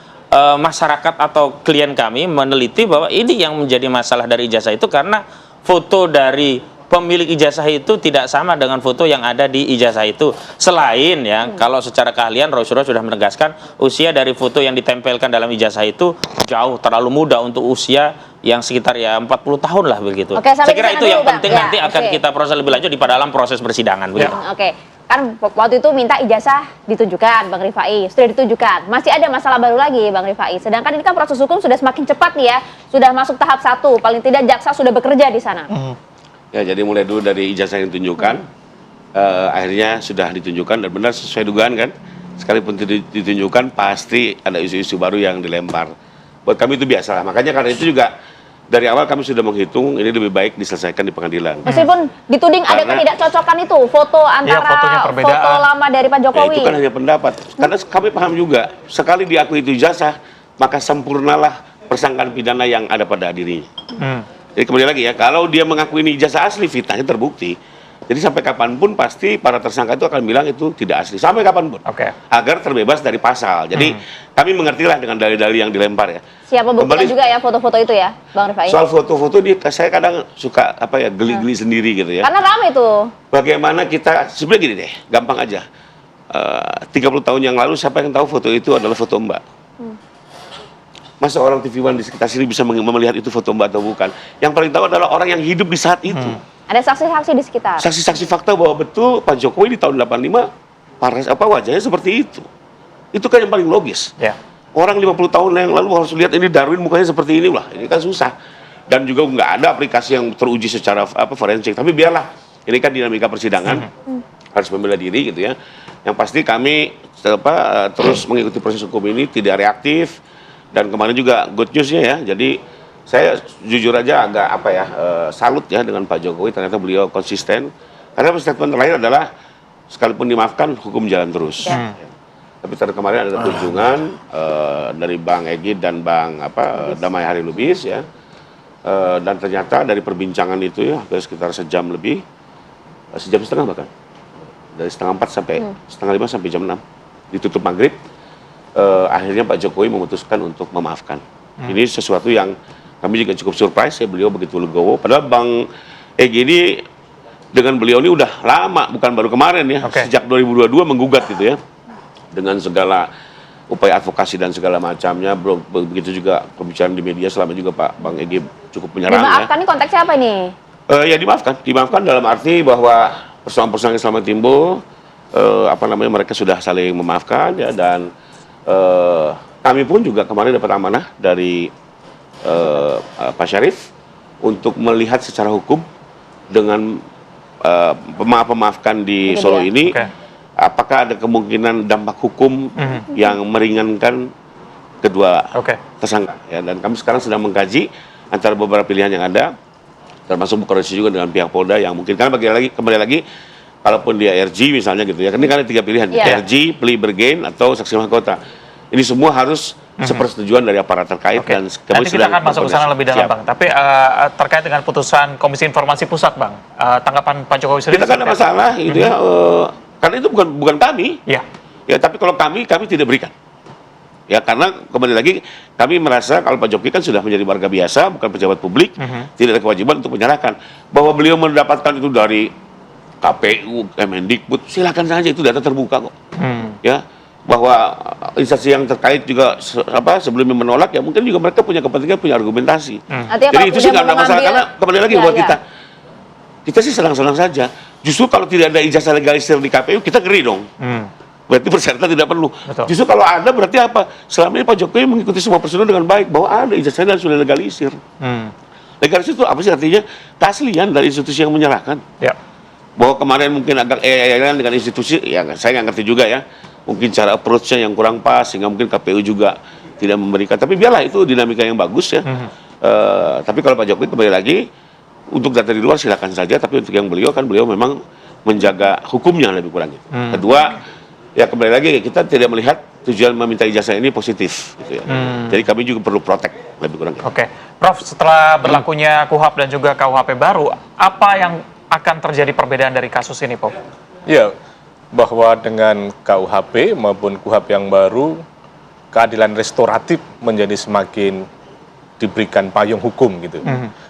masyarakat atau klien kami meneliti bahwa ini yang menjadi masalah dari ijazah itu, karena foto dari pemilik ijazah itu tidak sama dengan foto yang ada di ijazah itu. Selain ya, kalau secara keahlian Roy Suryo sudah menegaskan usia dari foto yang ditempelkan dalam ijazah itu jauh terlalu muda untuk usia yang sekitar ya 40 tahun lah begitu. Saya kira itu yang penting nanti akan kita proses lebih lanjut di dalam proses persidangan begitu. Kan waktu itu minta ijazah ditunjukkan, Bang Rifai, sudah ditunjukkan. Masih ada masalah baru lagi, Bang Rifai. Sedangkan ini kan proses hukum sudah semakin cepat nih ya, sudah masuk tahap 1, paling tidak jaksa sudah bekerja di sana. Ya, jadi mulai dulu dari ijazah yang ditunjukkan, akhirnya sudah ditunjukkan dan benar sesuai dugaan kan. Sekalipun ditunjukkan pasti ada isu-isu baru yang dilempar. Buat kami itu biasa lah. Makanya karena itu juga dari awal kami sudah menghitung ini lebih baik diselesaikan di pengadilan. Meskipun dituding ada ketidakcocokan itu, foto antara foto lama dari Pak Jokowi. Itu kan hanya pendapat. Karena kami paham juga, sekali diakui itu ijazah, maka sempurnalah persangkaan pidana yang ada pada dirinya. Jadi kembali lagi ya, kalau dia mengaku ini ijazah asli, fitnahnya terbukti. Jadi sampai kapanpun pasti para tersangka itu akan bilang itu tidak asli. Sampai kapanpun. Agar terbebas dari pasal. Jadi kami mengertilah dengan dalil-dalil yang dilempar ya. Siapa buktikan juga ya foto-foto itu ya, Bang Rifai? Soal foto-foto saya kadang suka geli-geli sendiri gitu ya. Karena ramai tuh. Bagaimana kita, sebenarnya gini deh, gampang aja. 30 tahun yang lalu siapa yang tahu foto itu adalah foto Mbak? Masa orang TV One di sekitar sini bisa melihat itu foto Mbak atau bukan? Yang paling tahu adalah orang yang hidup di saat itu. Ada saksi-saksi di sekitar. Saksi-saksi fakta bahwa betul Pak Jokowi di tahun 85 wajahnya seperti itu. Itu kan yang paling logis. Orang 50 tahun yang lalu harus lihat ini Darwin mukanya seperti ini lah. Ini kan susah. Dan juga nggak ada aplikasi yang teruji secara forensik. Tapi biarlah, ini kan dinamika persidangan. Harus membela diri gitu ya. Yang pasti kami terus mengikuti proses hukum ini, tidak reaktif. Dan kemarin juga good news-nya ya. Jadi saya jujur aja agak salut ya dengan Pak Jokowi, ternyata beliau konsisten. Karena statement terakhir adalah sekalipun dimaafkan hukum jalan terus. Tapi kemarin ada kunjungan dari Bang Egy dan Bang Damai Hari Lubis ya. Dan ternyata dari perbincangan itu ya sekitar sejam lebih, sejam setengah bahkan. Dari setengah 4 sampai setengah 5 sampai jam 6 ditutup maghrib. Akhirnya Pak Jokowi memutuskan untuk memaafkan. Ini sesuatu yang kami juga cukup surprise ya, beliau begitu legowo. Padahal Bang Egy ini dengan beliau ini udah lama, bukan baru kemarin ya. Sejak 2022 menggugat gitu ya. Dengan segala upaya advokasi dan segala macamnya. Begitu juga pembicaraan di media selama juga Bang Egy cukup menyerang. Dimaafkan ini konteksnya apa nih? Ya dimaafkan dalam arti bahwa persoalan-persoalan yang selama timbul, mereka sudah saling memaafkan ya. Dan kami pun juga kemarin dapat amanah dari Pak Syarif untuk melihat secara hukum dengan pemaafkan di Solo ini, apakah ada kemungkinan dampak hukum yang meringankan kedua tersangka ya. Dan kami sekarang sedang mengkaji antara beberapa pilihan yang ada, termasuk berkoordinasi juga dengan pihak Polda yang mungkin, karena kembali lagi kalaupun dia RG misalnya gitu ya, ini kan ada 3 pilihan, RG, plea bergen atau saksi mahkota. Ini semua harus sepersetujuan dari aparat terkait dan nanti kita akan masuk ke sana lebih dalam Bang. Tapi terkait dengan putusan Komisi Informasi Pusat Bang, tanggapan Pak Jokowi sendiri? Kita kan ada masalah gitu ya, karena itu bukan kami. Ya, tapi kalau kami tidak berikan. Ya karena kembali lagi kami merasa kalau Pak Jokowi kan sudah menjadi warga biasa, bukan pejabat publik, tidak ada kewajiban untuk menyerahkan. Bahwa beliau mendapatkan itu dari KPU, Kemendikbud, silakan saja, itu data terbuka kok. Ya. Bahwa instansi yang terkait juga sebelumnya menolak ya mungkin juga mereka punya kepentingan, punya argumentasi. Jadi itu sih nggak ada masalah, karena kembali lagi buat kita sih senang-senang saja. Justru kalau tidak ada ijazah legalisir di KPU kita ngeri dong. Berarti persyaratan tidak perlu. Justru kalau ada berarti apa? Selama ini Pak Jokowi mengikuti semua prosedur dengan baik, bahwa ada ijazahnya dan sudah legalisir. Legalisir itu apa sih artinya? Keaslian dari institusi yang menyerahkan. Bahwa kemarin mungkin agak dengan institusi, ya saya nggak ngerti juga ya. Mungkin cara approach-nya yang kurang pas, sehingga mungkin KPU juga tidak memberikan. Tapi biarlah itu dinamika yang bagus ya. Tapi kalau Pak Jokowi kembali lagi, untuk data di luar silakan saja, tapi untuk yang beliau memang menjaga hukumnya lebih kurang. Kedua, ya kembali lagi kita tidak melihat tujuan meminta ijazah ini positif. Gitu ya. Jadi kami juga perlu protect lebih kurang. Prof, setelah berlakunya KUHP dan juga KUHP baru, apa yang akan terjadi perbedaan dari kasus ini, Prof? Ya, bahwa dengan KUHP maupun KUHP yang baru, keadilan restoratif menjadi semakin diberikan payung hukum gitu.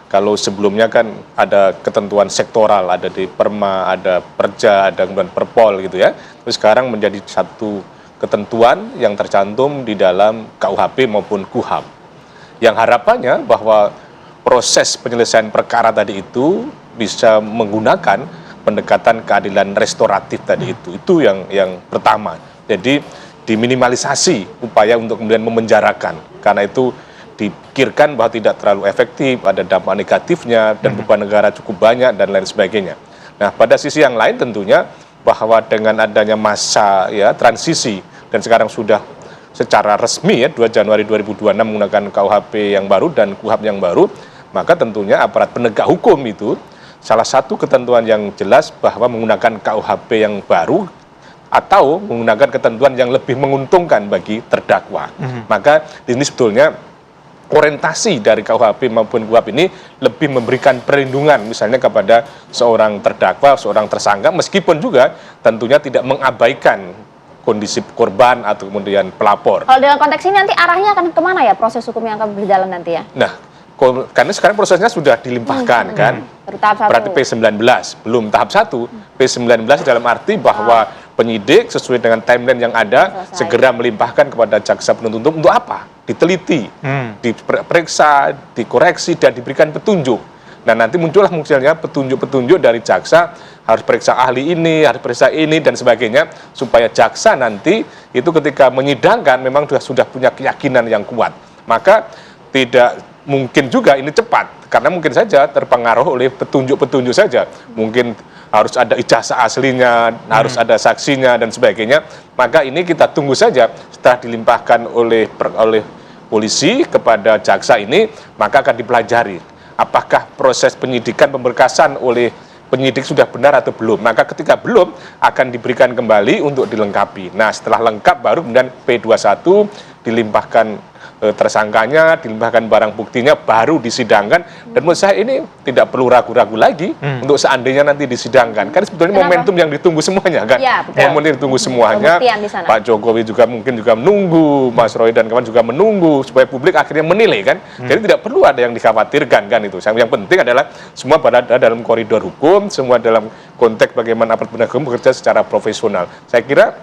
Kalau sebelumnya kan ada ketentuan sektoral, ada di Perma, ada Perja, ada kemudian Perpol gitu ya. Terus sekarang menjadi satu ketentuan yang tercantum di dalam KUHP maupun KUHP. Yang harapannya bahwa proses penyelesaian perkara tadi itu bisa menggunakan pendekatan keadilan restoratif tadi itu yang pertama. Jadi diminimalisasi upaya untuk kemudian memenjarakan, karena itu dipikirkan bahwa tidak terlalu efektif, ada dampak negatifnya dan beban negara cukup banyak dan lain sebagainya. Nah, pada sisi yang lain tentunya bahwa dengan adanya masa ya transisi dan sekarang sudah secara resmi ya 2 Januari 2026 menggunakan KUHP yang baru dan KUHP yang baru, maka tentunya aparat penegak hukum itu salah satu ketentuan yang jelas bahwa menggunakan KUHP yang baru atau menggunakan ketentuan yang lebih menguntungkan bagi terdakwa. Maka ini sebetulnya orientasi dari KUHP maupun KUHP ini lebih memberikan perlindungan misalnya kepada seorang terdakwa, seorang tersangka, meskipun juga tentunya tidak mengabaikan kondisi korban atau kemudian pelapor. Kalau dalam konteks ini nanti arahnya akan kemana ya proses hukum yang akan berjalan nanti ya? Nah, karena sekarang prosesnya sudah dilimpahkan kan, berarti P19, belum tahap 1. P19 dalam arti bahwa penyidik sesuai dengan timeline yang ada segera melimpahkan kepada jaksa penuntut umum untuk apa? Diteliti, diperiksa, dikoreksi, dan diberikan petunjuk. Nah, nanti munculnya petunjuk-petunjuk dari jaksa, harus periksa ahli ini, harus periksa ini, dan sebagainya, supaya jaksa nanti itu ketika menyidangkan memang sudah punya keyakinan yang kuat. Maka tidak mungkin juga ini cepat, karena mungkin saja terpengaruh oleh petunjuk-petunjuk saja. Mungkin harus ada ijazah aslinya, harus ada saksinya, dan sebagainya. Maka ini kita tunggu saja setelah dilimpahkan oleh polisi kepada jaksa ini, maka akan dipelajari apakah proses penyidikan pemberkasan oleh penyidik sudah benar atau belum. Maka ketika belum, akan diberikan kembali untuk dilengkapi. Nah, setelah lengkap baru kemudian P21 dilimpahkan tersangkanya, dilimpahkan barang buktinya, baru disidangkan. Dan menurut saya ini tidak perlu ragu-ragu lagi untuk seandainya nanti disidangkan. Kan sebetulnya momentum yang ditunggu semuanya kan. Ya, momentum yang ditunggu semuanya. Pak Jokowi juga mungkin juga menunggu, Mas Roy dan kawan juga menunggu supaya publik akhirnya menilai kan. Jadi tidak perlu ada yang dikhawatirkan kan itu. Yang penting adalah semua berada dalam koridor hukum, semua dalam konteks bagaimana aparat penegak hukum bekerja secara profesional. Saya kira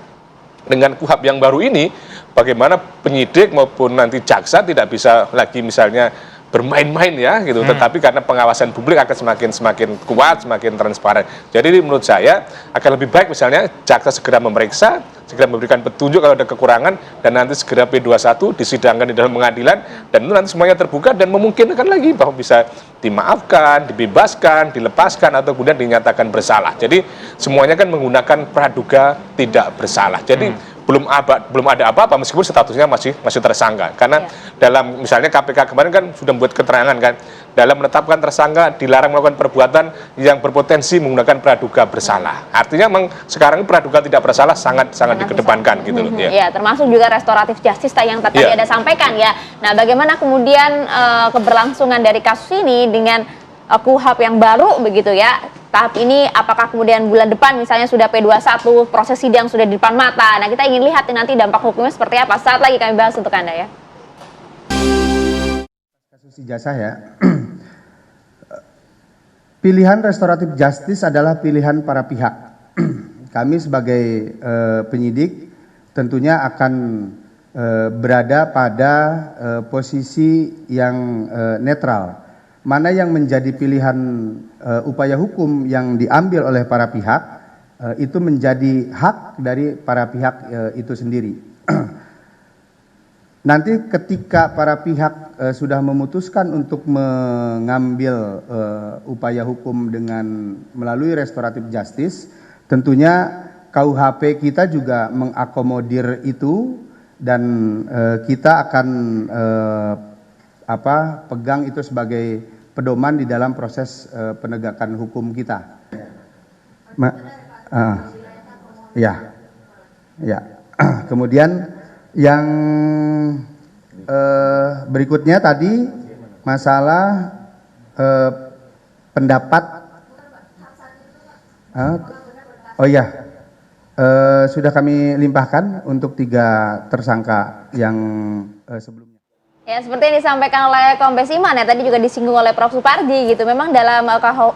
dengan KUHP yang baru ini, bagaimana penyidik maupun nanti jaksa tidak bisa lagi misalnya bermain-main ya gitu, tetapi karena pengawasan publik akan semakin kuat, semakin transparan. Jadi menurut saya akan lebih baik misalnya jaksa segera memeriksa, segera memberikan petunjuk kalau ada kekurangan, dan nanti segera P21 disidangkan di dalam pengadilan, dan itu nanti semuanya terbuka dan memungkinkan lagi bahwa bisa dimaafkan, dibebaskan, dilepaskan, atau kemudian dinyatakan bersalah. Jadi semuanya kan menggunakan praduga tidak bersalah. Jadi belum ada apa-apa meskipun statusnya masih tersangka. Karena dalam misalnya KPK kemarin kan sudah membuat keterangan kan, dalam menetapkan tersangka dilarang melakukan perbuatan yang berpotensi menggunakan praduga bersalah. Artinya memang sekarang praduga tidak bersalah sangat dikedepankan gitu loh. Ya, termasuk juga restoratif justice yang tadi ada sampaikan ya. Nah, bagaimana kemudian keberlangsungan dari kasus ini dengan KUHP yang baru begitu ya? Tahap ini apakah kemudian bulan depan misalnya sudah P21, proses sidang sudah di depan mata. Nah, kita ingin lihat nanti dampak hukumnya seperti apa. Saat lagi kami bahas untuk Anda ya. Kasus ijazah ya. Pilihan restoratif justice adalah pilihan para pihak. Kami sebagai penyidik tentunya akan berada pada posisi yang netral. Mana yang menjadi pilihan upaya hukum yang diambil oleh para pihak, itu menjadi hak dari para pihak itu sendiri. Nanti ketika para pihak sudah memutuskan untuk mengambil upaya hukum dengan melalui restoratif justice, tentunya KUHP kita juga mengakomodir itu, dan kita akan pegang itu sebagai pedoman di dalam proses penegakan hukum kita. Kemudian yang berikutnya tadi masalah pendapat. Sudah kami limpahkan untuk 3 tersangka yang sebelumnya. Ya, seperti yang disampaikan oleh Kombes Iman ya, tadi juga disinggung oleh Prof. Supardi gitu. Memang dalam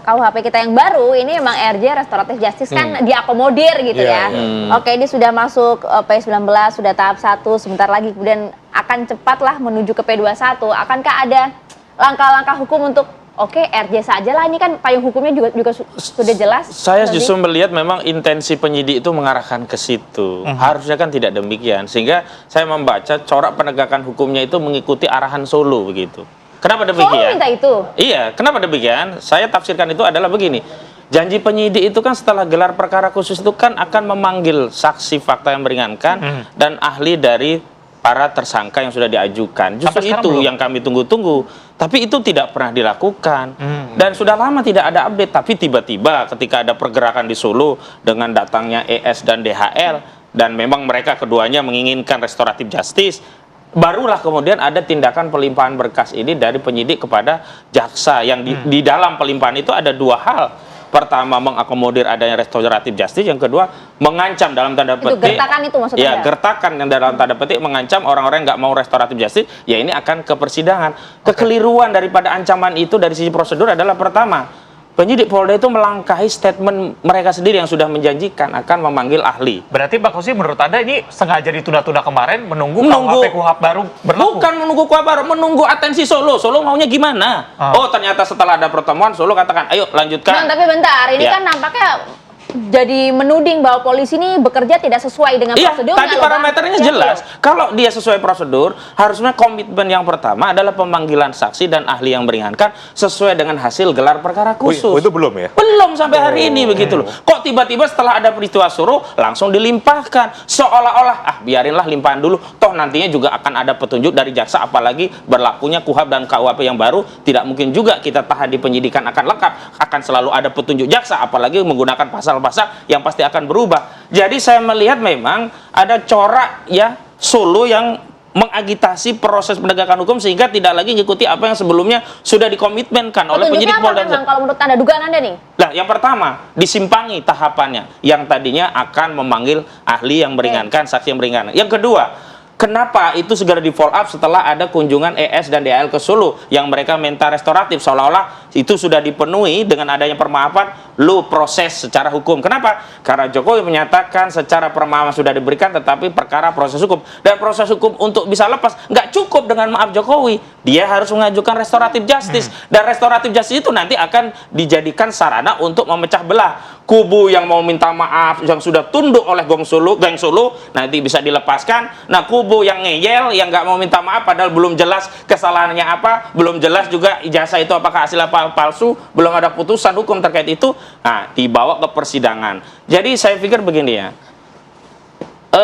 KUHP kita yang baru ini memang RJ restoratif justice kan diakomodir gitu ya. Oke, ini sudah masuk P19, sudah tahap 1, sebentar lagi kemudian akan cepatlah menuju ke P21. Akankah ada langkah-langkah hukum untuk RJ saja lah, ini kan payung hukumnya juga sudah jelas. Saya justru melihat memang intensi penyidik itu mengarahkan ke situ. Harusnya kan tidak demikian. Sehingga saya membaca corak penegakan hukumnya itu mengikuti arahan Solo begitu. Kenapa demikian? Solo minta itu? Iya, kenapa demikian? Saya tafsirkan itu adalah begini. Janji penyidik itu kan setelah gelar perkara khusus itu kan akan memanggil saksi fakta yang meringankan dan ahli dari para tersangka yang sudah diajukan. Justru itu yang kami tunggu-tunggu. Tapi itu tidak pernah dilakukan dan sudah lama tidak ada update. Tapi tiba-tiba ketika ada pergerakan di Solo dengan datangnya ES dan DHL dan memang mereka keduanya menginginkan restoratif justice, barulah kemudian ada tindakan pelimpahan berkas ini dari penyidik kepada jaksa yang di dalam pelimpahan itu ada dua hal. Pertama, mengakomodir adanya restoratif justice, yang kedua mengancam dalam tanda petik. Itu gertakan itu maksudnya? Ya, gertakan yang dalam tanda petik mengancam orang-orang yang nggak mau restoratif justice, ya ini akan ke persidangan. Kekeliruan daripada ancaman itu dari sisi prosedur adalah pertama, penyidik Polda itu melangkahi statement mereka sendiri yang sudah menjanjikan akan memanggil ahli. Berarti Pak Kosi, menurut Anda ini sengaja ditunda-tunda kemarin menunggu KUHP baru berlaku? Bukan menunggu KUHP baru, menunggu atensi Solo. Solo maunya gimana? Oh, ternyata setelah ada pertemuan Solo katakan, ayo lanjutkan. Tapi bentar, ini kan nampaknya jadi menuding bahwa polisi ini bekerja tidak sesuai dengan prosedurnya. Tadi parameternya jelas. Kalau dia sesuai prosedur, harusnya komitmen yang pertama adalah pemanggilan saksi dan ahli yang meringankan sesuai dengan hasil gelar perkara khusus. Itu belum ya? Belum sampai hari ini begitu loh. Kok tiba-tiba setelah ada peristiwa Solo langsung dilimpahkan, seolah-olah biarinlah limpahan dulu. Toh nantinya juga akan ada petunjuk dari jaksa, apalagi berlakunya KUHP dan KUHP yang baru, tidak mungkin juga kita tahan di penyidikan akan lengkap, akan selalu ada petunjuk jaksa, apalagi menggunakan pasal yang pasti akan berubah. Jadi saya melihat memang ada corak ya Solo yang mengagitasi proses penegakan hukum sehingga tidak lagi mengikuti apa yang sebelumnya sudah dikomitmenkan oleh penyidik Polda. Kalau menurut Anda, dugaan Anda nih? Nah, yang pertama, disimpangi tahapannya. Yang tadinya akan memanggil ahli yang meringankan, saksi yang meringankan. Yang kedua, kenapa itu segera di follow up setelah ada kunjungan ES dan DHL ke Solo yang mereka minta restoratif, seolah-olah itu sudah dipenuhi dengan adanya permaafan, lu proses secara hukum. Kenapa? Karena Jokowi menyatakan secara permaafan sudah diberikan, tetapi perkara proses hukum. Dan proses hukum untuk bisa lepas nggak cukup dengan maaf Jokowi, dia harus mengajukan restoratif justice. Dan restoratif justice itu nanti akan dijadikan sarana untuk memecah belah. Kubu yang mau minta maaf, yang sudah tunduk oleh geng Solo, nanti bisa dilepaskan. Nah, kubu yang ngeyel, yang nggak mau minta maaf, padahal belum jelas kesalahannya apa, belum jelas juga ijazah itu apakah hasil apa palsu, belum ada putusan hukum terkait itu, nah, dibawa ke persidangan. Jadi saya pikir begini ya,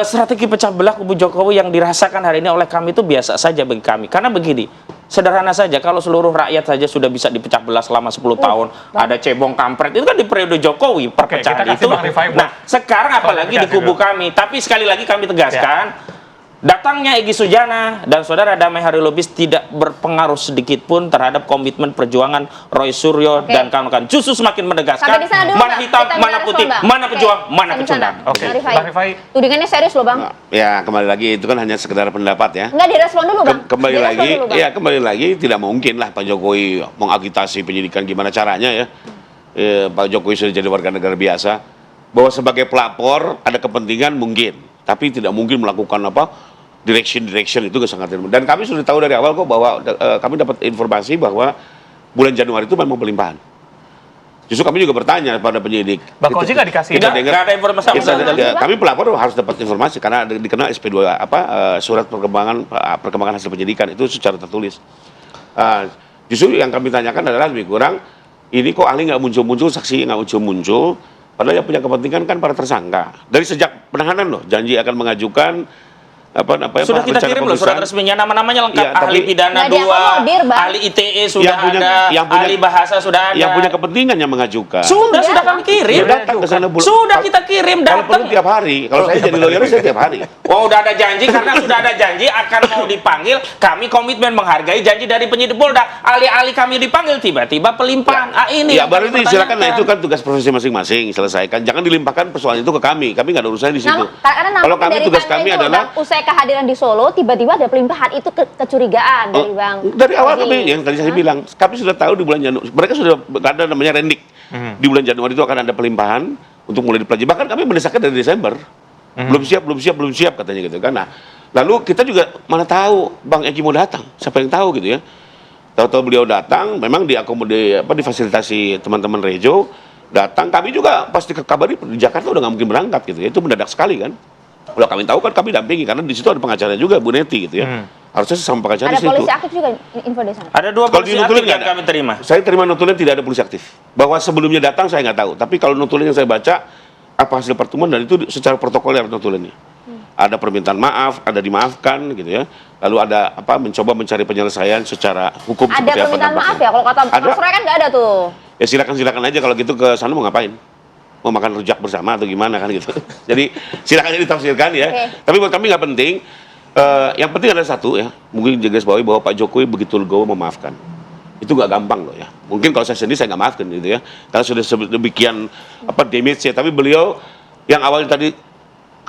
strategi pecah belah kubu Jokowi yang dirasakan hari ini oleh kami itu biasa saja bagi kami. Karena begini, sederhana saja, kalau seluruh rakyat saja sudah bisa dipecah belah selama 10 tahun, ada cebong kampret, itu kan di periode Jokowi perpecahan itu. Nah, sekarang apalagi di kubu kami. Tapi sekali lagi kami tegaskan, datangnya Egy Sujana dan saudara Damai Harilubis tidak berpengaruh sedikit pun terhadap komitmen perjuangan Roy Suryo dan kawan-kawan. Justru semakin menegaskan mana hitam, mana putih, mana pejuang, mana pecundang. Tudingannya serius loh, Bang. Ya, kembali lagi itu kan hanya sekedar pendapat ya. Nggak direspon dulu, Bang. Kembali lagi tidak mungkin lah Pak Jokowi mengagitasi penyidikan, gimana caranya ya. Pak Jokowi sudah jadi warga negara biasa. Bahwa sebagai pelapor ada kepentingan mungkin, tapi tidak mungkin melakukan direction itu sangat. Dan kami sudah tahu dari awal kok bahwa kami dapat informasi bahwa bulan Januari itu memang pelimpahan. Justru kami juga bertanya pada penyidik. Bang Koji nggak dikasih? Nggak ada informasi. Kami pelapor harus dapat informasi karena dikenal SP2 surat perkembangan hasil penyidikan itu secara tertulis. Justru yang kami tanyakan adalah lebih kurang ini kok ahli nggak muncul-muncul, saksi nggak muncul-muncul. Padahal yang punya kepentingan kan para tersangka. Dari sejak penahanan loh, janji akan mengajukan sudah kita kirim loh surat resminya, nama-namanya lengkap, ahli pidana 2, ahli ITE sudah ada, ahli bahasa sudah ada. Yang punya kepentingan yang mengajukan. Sudah kami kirim. Sudah kita kirim, datang. Kalau perlu tiap hari. Kalau saya jadi lawyer saya tiap hari. Oh, udah ada janji, karena sudah ada janji akan mau dipanggil. Kami komitmen menghargai janji dari penyidik Polda. Ahli-ahli kami dipanggil, tiba-tiba pelimpahan. Ini. Ya baru itu silakan. Nah itu kan tugas profesi masing-masing, selesaikan. Jangan dilimpahkan persoalan itu ke kami. Kami nggak ada urusannya di situ. Kalau kami tugas kami adalah kehadiran di Solo, tiba-tiba ada pelimpahan, itu kecurigaan dari Bang. Dari awal kami, yang tadi saya bilang, kami sudah tahu di bulan Januari, mereka sudah ada namanya rendik. Di bulan Januari itu akan ada pelimpahan untuk mulai dipelajari. Bahkan kami mendesakkan dari Desember. Belum siap katanya gitu kan. Nah, lalu kita juga mana tahu Bang Egy mau datang, siapa yang tahu gitu ya. Tahu-tahu beliau datang, memang diakomodir difasilitasi teman-teman Rejo datang. Kami juga pasti kekabari di Jakarta udah nggak mungkin berangkat gitu ya. Itu mendadak sekali kan. Kalau kami tahu kan kami dampingi karena di situ ada pengacara juga Bu Neti gitu ya. Harusnya sama pengacara di situ. Ada polisi aktif juga info di sana. Ada 2 polisi aktif yang kami terima. Saya terima notulin tidak ada polisi aktif. Bahwa sebelumnya datang saya nggak tahu. Tapi kalau notulin yang saya baca apa hasil pertemuan dan itu secara protokoler notulinnya. ada permintaan maaf, ada dimaafkan gitu ya. Lalu ada mencoba mencari penyelesaian secara hukum Ada seperti apa permintaan dampaknya. maaf ya, kalau kata Mas Roy kan nggak ada tuh. Ya silakan aja kalau gitu ke sana mau ngapain? Mau makan rujak bersama atau gimana kan gitu. Jadi silakan ditafsirkan ya. Tapi buat kami nggak penting. Yang penting ada satu ya, mungkin digarisbawahi bahwa Pak Jokowi begitu legowo memaafkan. Itu nggak gampang loh ya. Mungkin kalau saya sendiri saya nggak maafkan gitu ya. Karena sudah demikian damage ya. Tapi beliau yang awalnya tadi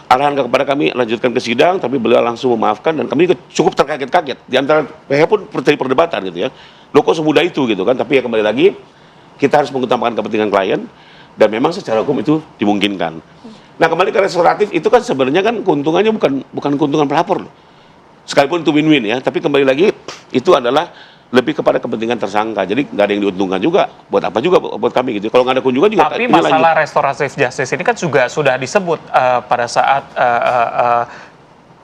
arahan kepada kami lanjutkan ke sidang, tapi beliau langsung memaafkan dan kami cukup terkaget-kaget. Di antara PH pun terjadi perdebatan gitu ya. Loh kok semudah itu gitu kan? Tapi ya kembali lagi kita harus mengutamakan kepentingan klien dan memang secara hukum itu dimungkinkan. Nah kembali ke restoratif itu kan sebenarnya kan keuntungannya bukan keuntungan pelapor loh. Sekalipun itu win-win ya, tapi kembali lagi itu adalah lebih kepada kepentingan tersangka. Jadi nggak ada yang diuntungkan juga. Buat apa juga buat kami gitu. Kalau nggak ada kunjungan juga. Tapi masalah restoratif justice ini kan juga sudah disebut pada saat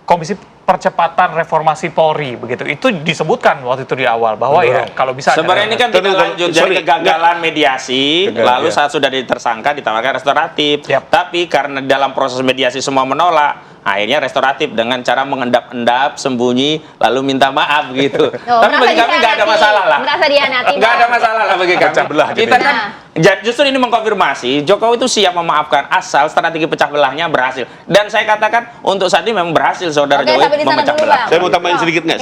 Komisi Percepatan Reformasi Polri begitu. Itu disebutkan waktu itu di awal bahwa ya kalau bisa. Sebenarnya ini kan tidak lanjut dari kegagalan mediasi, lalu saat sudah ditersangka ditawarkan restoratif. Tapi karena dalam proses mediasi semua menolak, akhirnya restoratif dengan cara mengendap-endap, sembunyi, lalu minta maaf gitu. Tapi bagi kami nggak ada masalah lah. Merasa dihianati. Nggak ada masalah lah bagi kami. Kita kan justru ini mengkonfirmasi Jokowi itu siap memaafkan asal strategi pecah belahnya berhasil. Dan saya katakan untuk saat ini memang berhasil saudara Jokowi memecah belah. Saya mau tambahin sedikit nggak?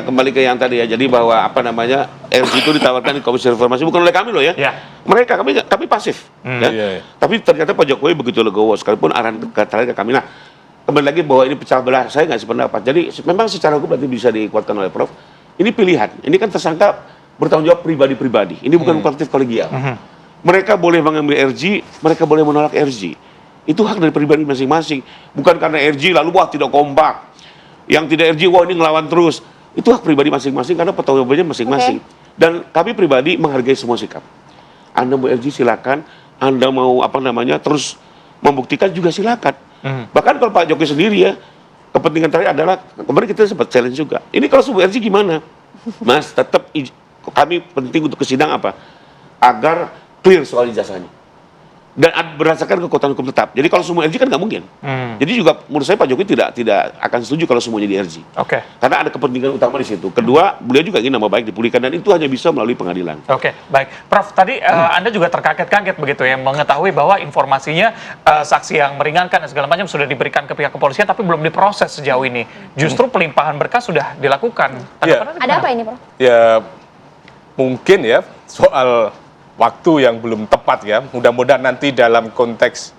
Kembali ke yang tadi ya. Jadi bahwa RG itu ditawarkan di Komisi Reformasi bukan oleh kami loh ya. Mereka kami pasif. Tapi ternyata Pak Jokowi begitu legowo sekalipun arahan ke kami. Nah, kembali lagi bahwa ini pecah belah, saya nggak sependapat. Jadi memang secara hukum berarti bisa dikuatkan oleh Prof. Ini pilihan. Ini kan tersangka bertanggung jawab pribadi-pribadi. Ini bukan kolektif kolegial. Mereka boleh mengambil RG, mereka boleh menolak RG. Itu hak dari pribadi masing-masing. Bukan karena RG lalu wah tidak kompak. Yang tidak RG wah ini ngelawan terus. Itu hak pribadi masing-masing karena pertanggung jawabannya masing-masing. Dan kami pribadi menghargai semua sikap. Anda mau RG silakan, Anda mau terus membuktikan juga silakan. Bahkan kalau Pak Jokowi sendiri ya, kepentingan terakhir adalah kemarin kita sempat challenge juga. Ini kalau semua RG gimana? Mas, tetap kami penting untuk ke sidang agar clear soal ijazahnya. Dan berdasarkan kekuatan hukum tetap. Jadi kalau semua RG kan nggak mungkin. Jadi juga menurut saya Pak Jokowi tidak akan setuju kalau semuanya di RG. Karena ada kepentingan utama di situ. Kedua, beliau juga ingin nama baik dipulihkan dan itu hanya bisa melalui pengadilan. Baik. Prof, tadi Anda juga terkaget-kaget begitu ya mengetahui bahwa informasinya saksi yang meringankan dan segala macam sudah diberikan ke pihak kepolisian tapi belum diproses sejauh ini. Justru pelimpahan berkas sudah dilakukan. Ada apa ini, Prof? Ya mungkin ya soal waktu yang belum tepat ya. Mudah-mudahan nanti dalam konteks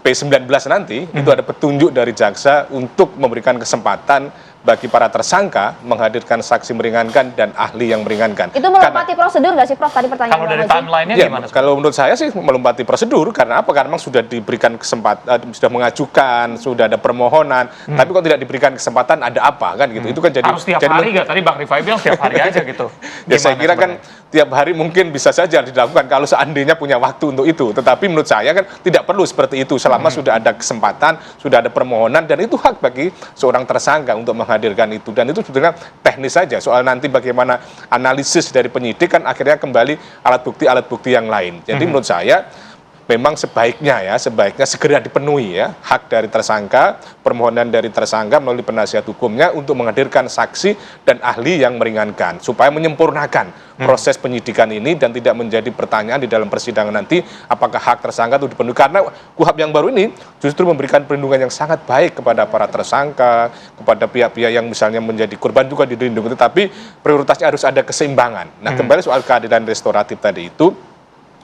P19 nanti itu ada petunjuk dari jaksa untuk memberikan kesempatan bagi para tersangka menghadirkan saksi meringankan dan ahli yang meringankan. Itu melompati prosedur nggak sih, Prof? Tadi pertanyaan kalau dari timeline-nya gimana? Kalau menurut saya sih melompati prosedur karena apa? Karena memang sudah diberikan kesempatan, sudah mengajukan, sudah ada permohonan, tapi kalau tidak diberikan kesempatan ada apa kan gitu? Itu kan jadi harus tiap hari nggak? Tadi Bang Rifai bilang tiap hari aja gitu. Ya saya kira kan tiap hari mungkin bisa saja dilakukan kalau seandainya punya waktu untuk itu. Tetapi menurut saya kan tidak perlu seperti itu selama sudah ada kesempatan, sudah ada permohonan dan itu hak bagi seorang tersangka untuk menghadirkan itu. Dan itu sebetulnya teknis saja. Soal nanti bagaimana analisis dari penyidik kan akhirnya kembali alat bukti yang lain. Jadi menurut saya memang sebaiknya segera dipenuhi ya hak dari tersangka, permohonan dari tersangka melalui penasihat hukumnya untuk menghadirkan saksi dan ahli yang meringankan supaya menyempurnakan proses penyidikan ini dan tidak menjadi pertanyaan di dalam persidangan nanti apakah hak tersangka itu dipenuhi karena KUHP yang baru ini justru memberikan perlindungan yang sangat baik kepada para tersangka, kepada pihak-pihak yang misalnya menjadi korban juga dilindungi, tetapi prioritasnya harus ada keseimbangan. Nah, kembali soal keadilan restoratif tadi itu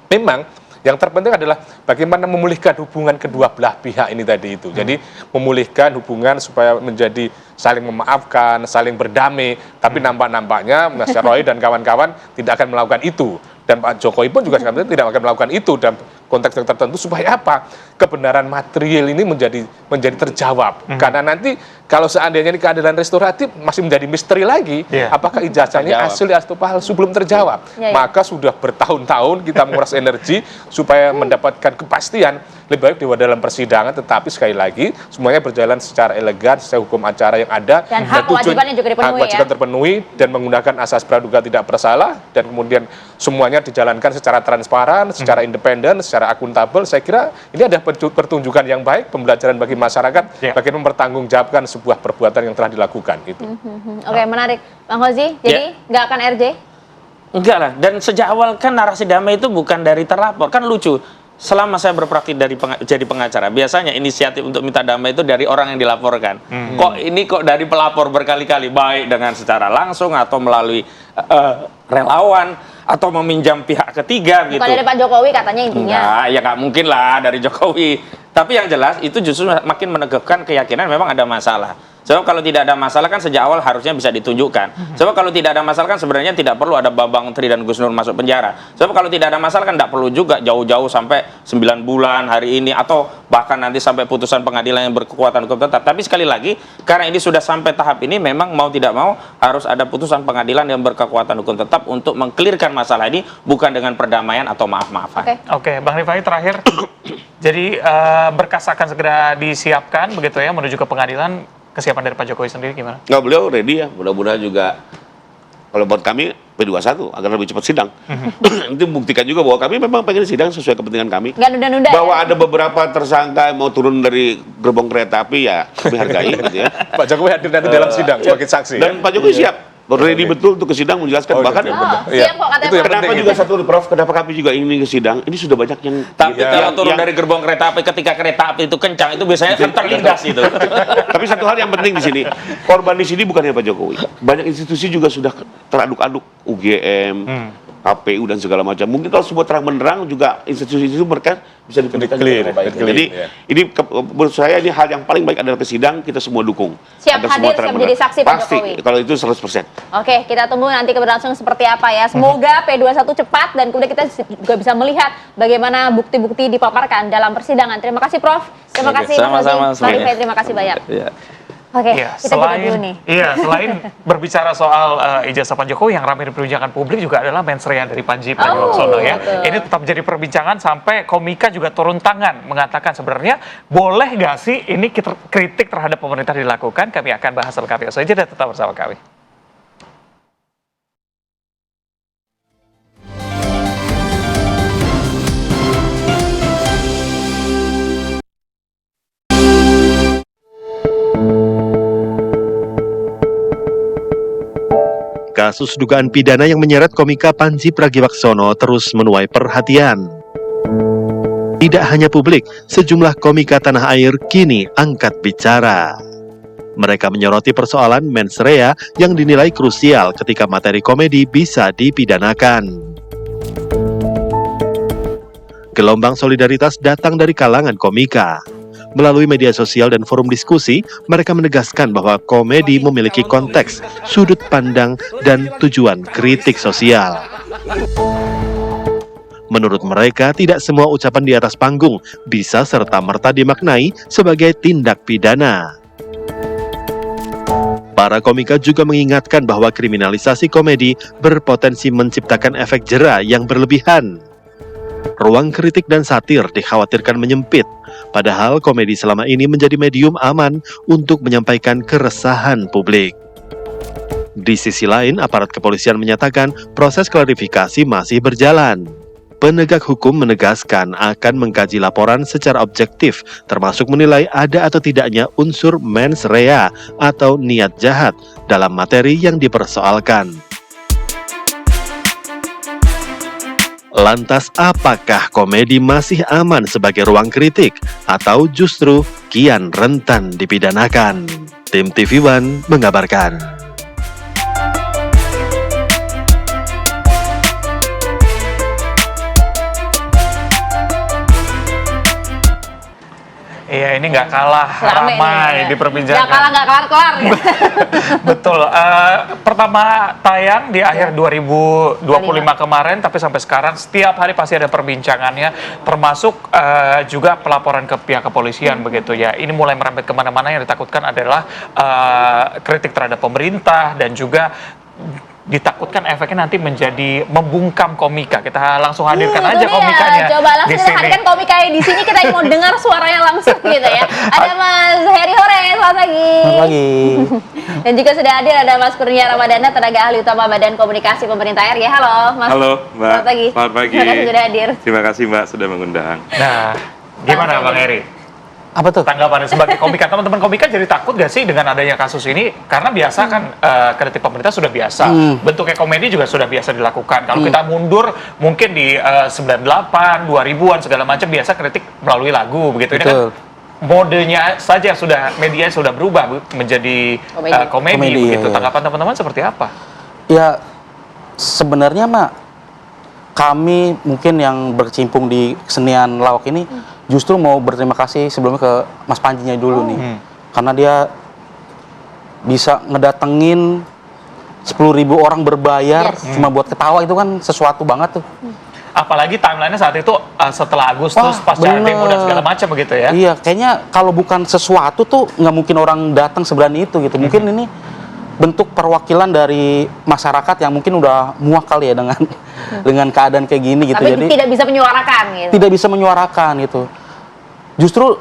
memang yang terpenting adalah bagaimana memulihkan hubungan kedua belah pihak ini tadi itu. Jadi memulihkan hubungan supaya menjadi saling memaafkan, saling berdamai. Tapi nampak-nampaknya Mas Roy dan kawan-kawan tidak akan melakukan itu. Dan Pak Jokowi pun juga sebenarnya tidak akan melakukan itu dalam konteks tertentu supaya apa? Kebenaran material ini menjadi terjawab. Karena nanti Kalau seandainya ini keadilan restoratif masih menjadi misteri lagi, apakah ijazahnya asli atau palsu belum terjawab. Maka sudah bertahun-tahun kita menguras energi supaya mendapatkan kepastian. Lebih baik di dalam persidangan, tetapi sekali lagi semuanya berjalan secara elegan, sesuai hukum acara yang ada. Dan hak kewajibannya juga dipenuhi, hak kewajiban terpenuhi dan menggunakan asas praduga tidak bersalah, dan kemudian semuanya dijalankan secara transparan, secara independen, secara akuntabel. Saya kira ini ada pertunjukan yang baik, pembelajaran bagi masyarakat, bagaimana mempertanggungjawabkan sebuah perbuatan yang telah dilakukan. Gitu. Oke, menarik. Bang Hozi, jadi nggak akan RJ? Enggak lah, dan sejak awal kan narasi damai itu bukan dari terlapor, kan lucu. Selama saya berpraktik jadi pengacara, biasanya inisiatif untuk minta damai itu dari orang yang dilaporkan. Kok dari pelapor berkali-kali, baik dengan secara langsung atau melalui relawan atau meminjam pihak ketiga gitu. Bukan dari Pak Jokowi katanya intinya. Enggak, ya nggak mungkin lah dari Jokowi. Tapi yang jelas itu justru makin meneguhkan keyakinan memang ada masalah. Sebab kalau tidak ada masalah kan sejak awal harusnya bisa ditunjukkan. Sebab kalau tidak ada masalah kan sebenarnya tidak perlu ada Bambang Tri dan Gus Nur masuk penjara. Sebab kalau tidak ada masalah kan tidak perlu juga jauh-jauh sampai 9 bulan hari ini atau bahkan nanti sampai putusan pengadilan yang berkekuatan hukum tetap. Tapi sekali lagi karena ini sudah sampai tahap ini memang mau tidak mau harus ada putusan pengadilan yang berkekuatan hukum tetap untuk mengklirkan masalah ini bukan dengan perdamaian atau maaf-maafan. Oke, Bang Rifai terakhir. Jadi berkas akan segera disiapkan begitu ya menuju ke pengadilan. Kesiapan dari Pak Jokowi sendiri gimana? Nggak, beliau ready ya. Mudah-mudahan juga kalau buat kami P21 agar lebih cepat sidang. Itu membuktikan juga bahwa kami memang pengen sidang sesuai kepentingan kami. Nggak nunda-nunda bahwa ada beberapa tersangka mau turun dari gerbong kereta api ya kami hargai gitu ya. Pak Jokowi hadir nanti dalam sidang sebagai saksi. Dan Pak Jokowi siap. Ready betul untuk ke sidang menjelaskan bahkan siap kok katanya. itu kenapa juga satu Prof, kenapa kami juga ingin ke sidang? Ini sudah banyak yang tapi kalau turun dari gerbong kereta api ketika kereta api itu kencang itu biasanya kan terlindas itu. Tapi satu hal yang penting di sini, korban di sini bukan hanya Pak Jokowi. Banyak institusi juga sudah teraduk-aduk, UGM, KPU dan segala macam. Mungkin kalau semua terang menerang juga institusi itu mereka bisa dipendekkan dengan baik. Jadi ini menurut saya ini hal yang paling baik adalah ke sidang, kita semua dukung. Siap hadir, siap menjadi saksi Pak Jokowi. Pasti, kalau itu 100%. Oke, kita tunggu nanti keberlangsungan seperti apa ya. Semoga P21 cepat dan kemudian kita juga bisa melihat bagaimana bukti-bukti dipaparkan dalam persidangan. Terima kasih Prof. Terima kasih Mas Hozi. Terima kasih banyak. Oke, ya, kita jeda dulu nih. Iya, selain berbicara soal ijazah Pak Jokowi yang ramai diperbincangkan publik juga adalah mensrea dari Panji Pragiwaksono ya. Betul. Ini tetap jadi perbincangan sampai komika juga turun tangan mengatakan sebenarnya boleh nggak sih ini kritik terhadap pemerintah dilakukan. Kami akan bahas selengkapnya saja dan tetap bersama kami. Kasus dugaan pidana yang menyeret komika Panji Pragiwaksono terus menuai perhatian. Tidak hanya publik, sejumlah komika tanah air kini angkat bicara. Mereka menyoroti persoalan mens rea yang dinilai krusial ketika materi komedi bisa dipidanakan. Gelombang solidaritas datang dari kalangan komika. Melalui media sosial dan forum diskusi, mereka menegaskan bahwa komedi memiliki konteks, sudut pandang, dan tujuan kritik sosial. Menurut mereka, tidak semua ucapan di atas panggung bisa serta-merta dimaknai sebagai tindak pidana. Para komika juga mengingatkan bahwa kriminalisasi komedi berpotensi menciptakan efek jera yang berlebihan. Ruang kritik dan satir dikhawatirkan menyempit, padahal komedi selama ini menjadi medium aman untuk menyampaikan keresahan publik. Di sisi lain, aparat kepolisian menyatakan proses klarifikasi masih berjalan. Penegak hukum menegaskan akan mengkaji laporan secara objektif, termasuk menilai ada atau tidaknya unsur mens rea atau niat jahat dalam materi yang dipersoalkan. Lantas apakah komedi masih aman sebagai ruang kritik atau justru kian rentan dipidanakan? Tim TV One mengabarkan. Iya, ini nggak kalah Rame ramai nih. diperbincangkan. Nggak kalah, nggak kelar-kelar. Betul. Pertama tayang di akhir 2025 kemarin, tapi sampai sekarang setiap hari pasti ada perbincangannya, termasuk juga pelaporan ke pihak kepolisian begitu ya. Ini mulai merembet kemana-mana. Yang ditakutkan adalah kritik terhadap pemerintah dan juga ditakutkan efeknya nanti menjadi membungkam komika. Kita langsung hadirkan aja komikanya. Coba langsung di kita sini. hadirkan komikanya di sini, kita mau dengar suaranya langsung gitu ya. Ada Mas Heri Hore, selamat pagi. Selamat pagi. Dan juga sudah hadir ada Mas Kurnia Ramadana, tenaga ahli utama Badan Komunikasi Pemerintah RI. Halo Mas. Halo Mbak. Selamat pagi. Selamat pagi. Terima kasih sudah hadir. Terima kasih Mbak sudah mengundang. Nah, gimana Bang Heri? Apa tuh? Tanggapan sebagai komika, teman-teman komika jadi takut gak sih dengan adanya kasus ini? Karena biasa kan kritik pemerintah sudah biasa, bentuknya komedi juga sudah biasa dilakukan. Kalau kita mundur mungkin di 98, 2000-an segala macam biasa kritik melalui lagu begitu. Ini kan modenya saja sudah, media sudah berubah menjadi komedi begitu. Tanggapan teman-teman seperti apa? Ya sebenarnya kami mungkin yang berkecimpung di kesenian lawak ini justru mau berterima kasih sebelumnya ke Mas Panjinya dulu nih, karena dia bisa ngedatengin 10.000 orang berbayar cuma buat ketawa, itu kan sesuatu banget tuh. Apalagi timelinenya saat itu setelah Agustus, pasca demo dan segala macam begitu ya. Iya, kayaknya kalau bukan sesuatu tuh nggak mungkin orang datang seberani itu gitu. Mungkin ini bentuk perwakilan dari masyarakat yang mungkin udah muak kali ya dengan keadaan kayak gini gitu. Tapi jadi tidak bisa menyuarakan gitu. Tidak bisa menyuarakan gitu. Justru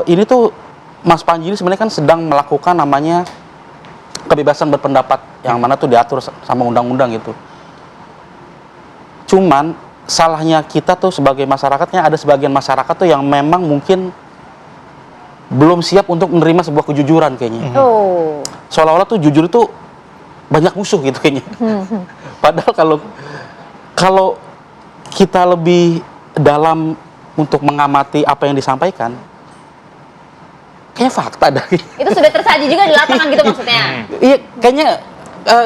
ini tuh Mas Panji ini sebenarnya kan sedang melakukan namanya kebebasan berpendapat yang mana tuh diatur sama undang-undang gitu. Cuman salahnya kita tuh sebagai masyarakatnya, ada sebagian masyarakat tuh yang memang mungkin belum siap untuk menerima sebuah kejujuran kayaknya. Seolah-olah tuh jujur itu banyak musuh gitu kayaknya. Padahal kalau kita lebih dalam untuk mengamati apa yang disampaikan, kayaknya fakta dah. Itu sudah tersaji juga di lapangan gitu maksudnya. Iya, kayaknya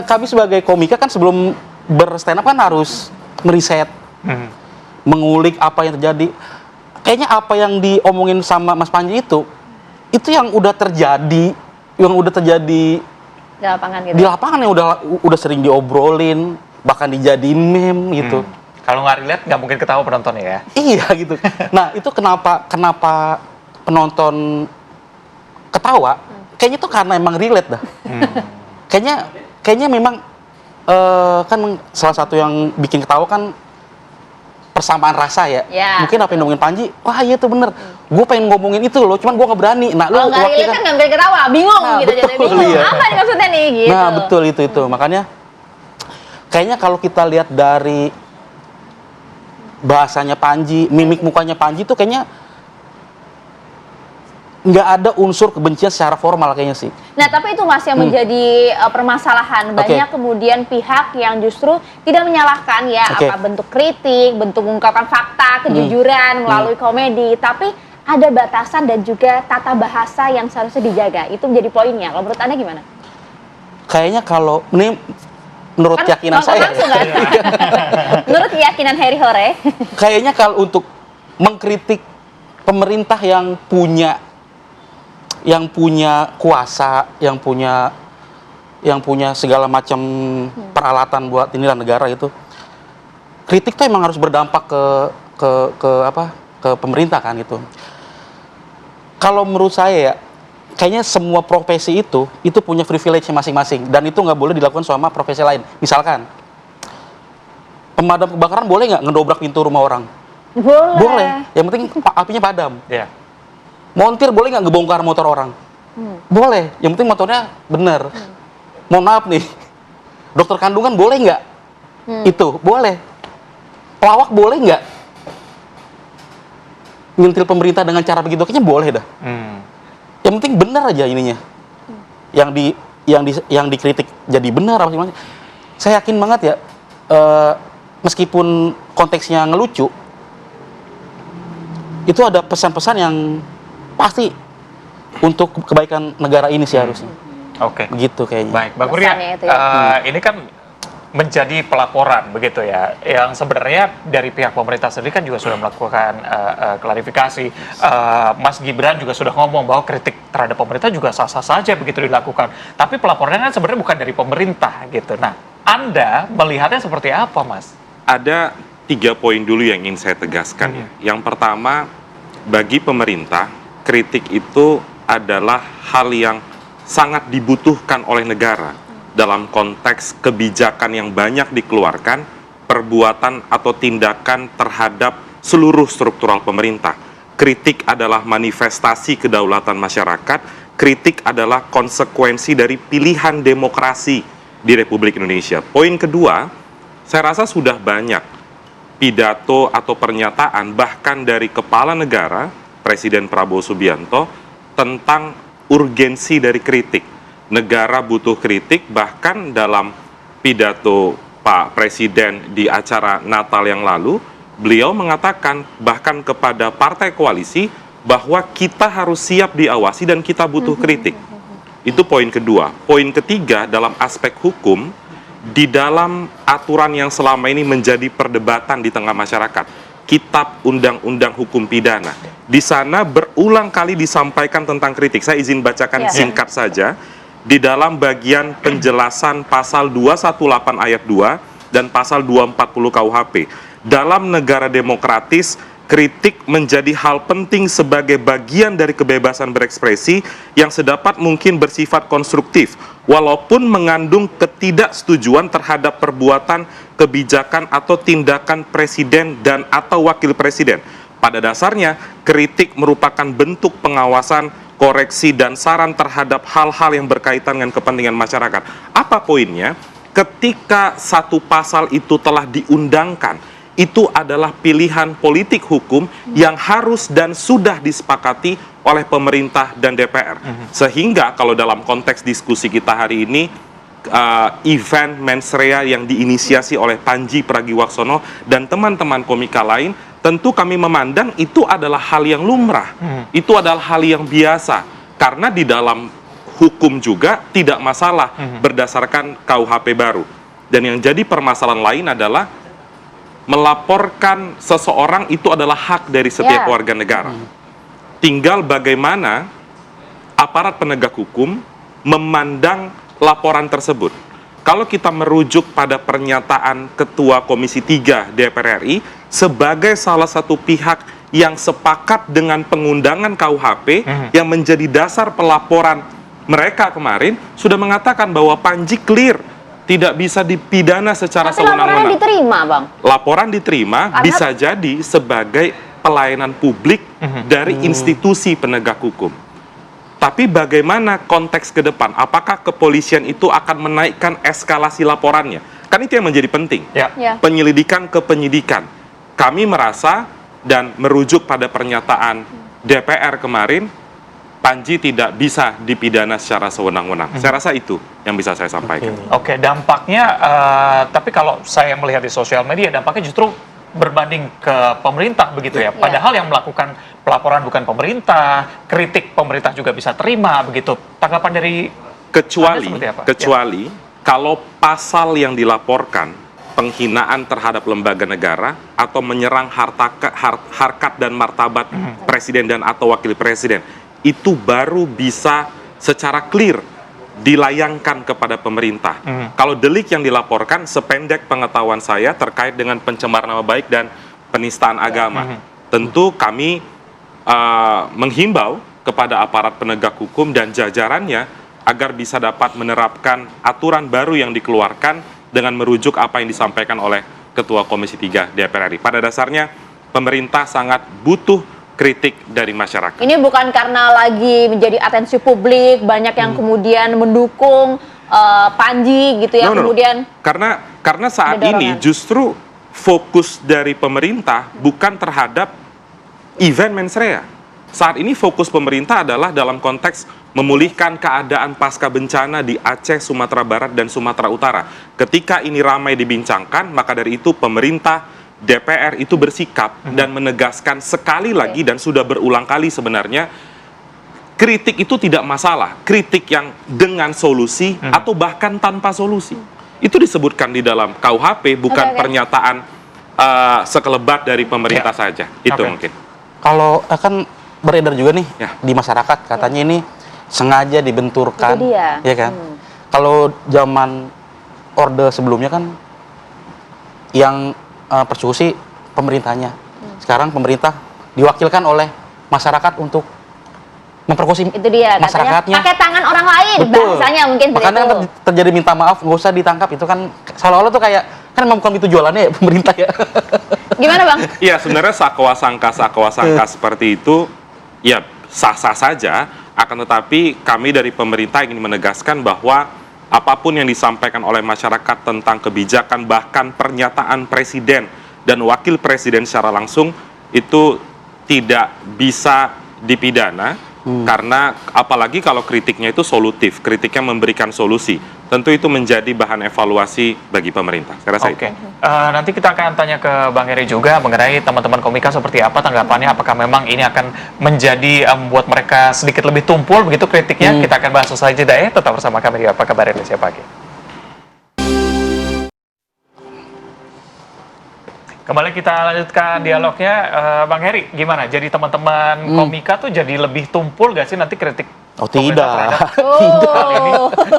kami sebagai komika kan sebelum berstand up kan harus meriset, mengulik apa yang terjadi. Kayaknya apa yang diomongin sama Mas Panji itu yang udah terjadi, di lapangan gitu. Di lapangan yang udah sering diobrolin, bahkan dijadiin meme gitu. Kalau nggak relate nggak mungkin ketawa penontonnya ya. Iya gitu. Nah itu kenapa penonton ketawa? Kayaknya tuh karena emang relate dah. Kayaknya memang kan salah satu yang bikin ketawa kan persamaan rasa ya. Mungkin apa yang ngomongin Panji, wah iya tuh bener. Gue pengen ngomongin itu loh, cuman gue nggak berani. Nah kalau nggak relate kan nggak bisa ketawa, bingung gitu. Betul, jadi bingung. Iya. Apa nih maksudnya nih gitu. Nah betul itu. Makanya kayaknya kalau kita lihat dari bahasanya Panji, mimik mukanya Panji tuh kayaknya nggak ada unsur kebencian secara formal kayaknya sih. Nah tapi itu Mas yang menjadi permasalahan. Banyak kemudian pihak yang justru tidak menyalahkan ya apa bentuk kritik, bentuk mengungkapkan fakta, kejujuran melalui komedi, tapi ada batasan dan juga tata bahasa yang seharusnya dijaga. Itu menjadi poinnya. Kalau menurut Anda gimana? Kayaknya kalau ini menurut keyakinan saya, menurut keyakinan Heri Hore, kayaknya kalau untuk mengkritik pemerintah yang punya kuasa, yang punya segala macam peralatan buat inilah negara itu, kritik tuh emang harus berdampak ke pemerintah kan gitu. Kalau menurut saya ya, kayaknya semua profesi itu punya privilege masing-masing dan itu nggak boleh dilakukan sama profesi lain. Misalkan pemadam kebakaran boleh nggak ngedobrak pintu rumah orang? Boleh. Yang penting apinya padam. Montir boleh nggak ngebongkar motor orang? Boleh. Yang penting motornya bener. Mohon maaf nih, dokter kandungan boleh nggak? Itu boleh. Pelawak boleh nggak ngintil pemerintah dengan cara begitu? Kayaknya boleh dah. Yang penting benar aja ininya. Yang dikritik jadi benar apa sih? Saya yakin banget ya, meskipun konteksnya ngelucu, itu ada pesan-pesan yang pasti untuk kebaikan negara ini sih harusnya. Oke. Begitu kayaknya. Baik, Mbak Kurnia, ini kan menjadi pelaporan begitu ya, yang sebenarnya dari pihak pemerintah sendiri kan juga sudah melakukan klarifikasi. Mas Gibran juga sudah ngomong bahwa kritik terhadap pemerintah juga sah-sah saja begitu dilakukan, tapi pelaporannya kan sebenarnya bukan dari pemerintah gitu. Nah, Anda melihatnya seperti apa, Mas? Ada 3 poin dulu yang ingin saya tegaskan ya. Yang pertama, bagi pemerintah kritik itu adalah hal yang sangat dibutuhkan oleh negara dalam konteks kebijakan yang banyak dikeluarkan, perbuatan atau tindakan terhadap seluruh struktural pemerintah. Kritik adalah manifestasi kedaulatan masyarakat, kritik adalah konsekuensi dari pilihan demokrasi di Republik Indonesia. Poin kedua, saya rasa sudah banyak pidato atau pernyataan bahkan dari kepala negara, Presiden Prabowo Subianto, tentang urgensi dari kritik. Negara butuh kritik, bahkan dalam pidato Pak Presiden di acara Natal yang lalu, beliau mengatakan bahkan kepada partai koalisi bahwa kita harus siap diawasi dan kita butuh kritik. Itu poin kedua. Poin ketiga, dalam aspek hukum, di dalam aturan yang selama ini menjadi perdebatan di tengah masyarakat, Kitab Undang-Undang Hukum Pidana, di sana berulang kali disampaikan tentang kritik. Saya izin bacakan singkat saja. Di dalam bagian penjelasan pasal 218 ayat 2 dan pasal 240 KUHP. Dalam negara demokratis, kritik menjadi hal penting sebagai bagian dari kebebasan berekspresi yang sedapat mungkin bersifat konstruktif, walaupun mengandung ketidaksetujuan terhadap perbuatan, kebijakan atau tindakan presiden dan atau wakil presiden. Pada dasarnya, kritik merupakan bentuk pengawasan, koreksi, dan saran terhadap hal-hal yang berkaitan dengan kepentingan masyarakat. Apa poinnya? Ketika satu pasal itu telah diundangkan, itu adalah pilihan politik hukum yang harus dan sudah disepakati oleh pemerintah dan DPR. Sehingga kalau dalam konteks diskusi kita hari ini, event Mens Rea yang diinisiasi oleh Panji Pragiwaksono dan teman-teman komika lain, tentu kami memandang itu adalah hal yang lumrah, itu adalah hal yang biasa, karena di dalam hukum juga tidak masalah berdasarkan KUHP baru. Dan yang jadi permasalahan lain adalah melaporkan seseorang itu adalah hak dari setiap warga negara. Tinggal bagaimana aparat penegak hukum memandang laporan tersebut. Kalau kita merujuk pada pernyataan Ketua Komisi 3 DPR RI sebagai salah satu pihak yang sepakat dengan pengundangan KUHP yang menjadi dasar pelaporan mereka kemarin, sudah mengatakan bahwa Panji clear tidak bisa dipidana secara sewenang-wenang. Laporan diterima, Bang? Laporan diterima bisa jadi sebagai pelayanan publik dari institusi penegak hukum. Tapi bagaimana konteks ke depan? Apakah kepolisian itu akan menaikkan eskalasi laporannya? Kan itu yang menjadi penting. Penyelidikan ke penyidikan. Kami merasa dan merujuk pada pernyataan DPR kemarin, Panji tidak bisa dipidana secara sewenang-wenang. Saya rasa itu yang bisa saya sampaikan. Oke, dampaknya, tapi kalau saya melihat di sosial media, dampaknya justru berbanding ke pemerintah begitu ya. Padahal yang melakukan pelaporan bukan pemerintah, kritik pemerintah juga bisa terima begitu. Tanggapan dari kecuali kalau pasal yang dilaporkan penghinaan terhadap lembaga negara atau menyerang harkat dan martabat presiden dan atau wakil presiden, itu baru bisa secara clear dilayangkan kepada pemerintah. Kalau delik yang dilaporkan, sependek pengetahuan saya terkait dengan pencemaran nama baik dan penistaan agama, tentu kami menghimbau kepada aparat penegak hukum dan jajarannya agar bisa dapat menerapkan aturan baru yang dikeluarkan dengan merujuk apa yang disampaikan oleh Ketua Komisi 3 DPR RI. Pada dasarnya, pemerintah sangat butuh kritik dari masyarakat. Ini bukan karena lagi menjadi atensi publik, banyak yang kemudian mendukung Panji gitu ya, kemudian karena saat ini justru fokus dari pemerintah bukan terhadap event Mens Rea. Saat ini fokus pemerintah adalah dalam konteks memulihkan keadaan pasca bencana di Aceh, Sumatera Barat, dan Sumatera Utara. Ketika ini ramai dibincangkan, maka dari itu pemerintah DPR itu bersikap dan menegaskan sekali lagi dan sudah berulang kali sebenarnya, kritik itu tidak masalah. Kritik yang dengan solusi atau bahkan tanpa solusi. itu disebutkan di dalam KUHP, bukan pernyataan sekelebat dari pemerintah saja. Itu mungkin. Kalau kan beredar juga nih di masyarakat, katanya ini sengaja dibenturkan, ya kan? Kalau zaman Orde sebelumnya kan yang persekusi pemerintahnya. Sekarang pemerintah diwakilkan oleh masyarakat untuk memperkosa masyarakatnya. Pakai tangan orang lain, bahasanya mungkin begitu. Makanya terjadi minta maaf, nggak usah ditangkap, itu kan seolah-olah tuh kayak, kan memang bukan itu jualannya ya, pemerintah ya. Gimana Bang? Iya, sebenarnya sakwa sangka seperti itu, ya sah-sah saja, akan tetapi kami dari pemerintah ingin menegaskan bahwa apapun yang disampaikan oleh masyarakat tentang kebijakan, bahkan pernyataan presiden dan wakil presiden secara langsung, itu tidak bisa dipidana, karena apalagi kalau kritiknya itu solutif, kritiknya memberikan solusi, tentu itu menjadi bahan evaluasi bagi pemerintah. Saya rasa itu. Nanti kita akan tanya ke Bang Heri juga mengenai teman-teman komika seperti apa tanggapannya, apakah memang ini akan menjadi membuat mereka sedikit lebih tumpul begitu kritiknya. Kita akan bahas usai jeda ya, tetap bersama kami di Apa Kabar Indonesia Pagi. Kembali kita lanjutkan dialognya, Bang Heri, gimana? Jadi teman-teman komika tuh jadi lebih tumpul gak sih nanti kritik? Oh tidak, tidak ini,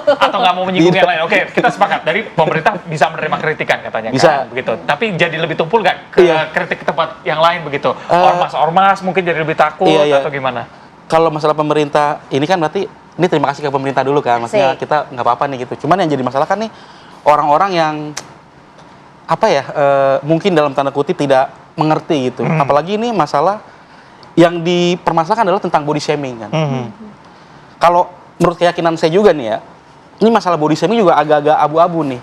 atau nggak mau menyinggung yang lain? Oke, kita sepakat dari pemerintah bisa menerima kritikan katanya, bisa kan? Begitu. Tapi jadi lebih tumpul nggak ke kritik ke tempat yang lain begitu? Ormas mungkin jadi lebih takut atau gimana? Kalau masalah pemerintah ini kan berarti ini terima kasih ke pemerintah dulu kan, maksudnya kita nggak apa-apa nih gitu. Cuman yang jadi masalah kan nih orang-orang yang apa ya, mungkin dalam tanda kutip tidak mengerti gitu. Apalagi ini masalah yang dipermasalahkan adalah tentang body shaming kan. Kalau menurut keyakinan saya juga nih ya, ini masalah body shaming juga agak-agak abu-abu nih.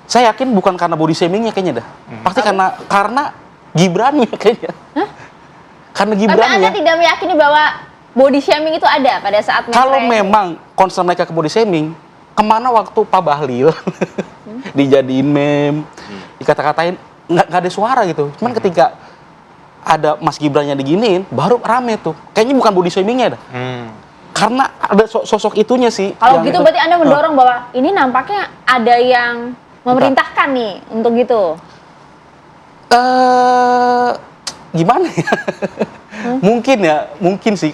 Saya yakin bukan karena body shamingnya kayaknya dah. Pasti karena Gibrannya kayaknya. Karena Gibrannya. Tapi Anda tidak meyakini bahwa body shaming itu ada pada saat kalau memang concern mereka ke body shaming, kemana waktu Pak Bahlil dijadiin meme, dikata-katain nggak ada suara gitu. Cuman ketika ada Mas Gibrannya diginiin, baru rame tuh. Kayaknya bukan body shamingnya dah. Karena ada sosok itunya sih. Kalau gitu berarti Anda mendorong bahwa ini nampaknya ada yang memerintahkan nih untuk gitu. Gimana ya? Mungkin sih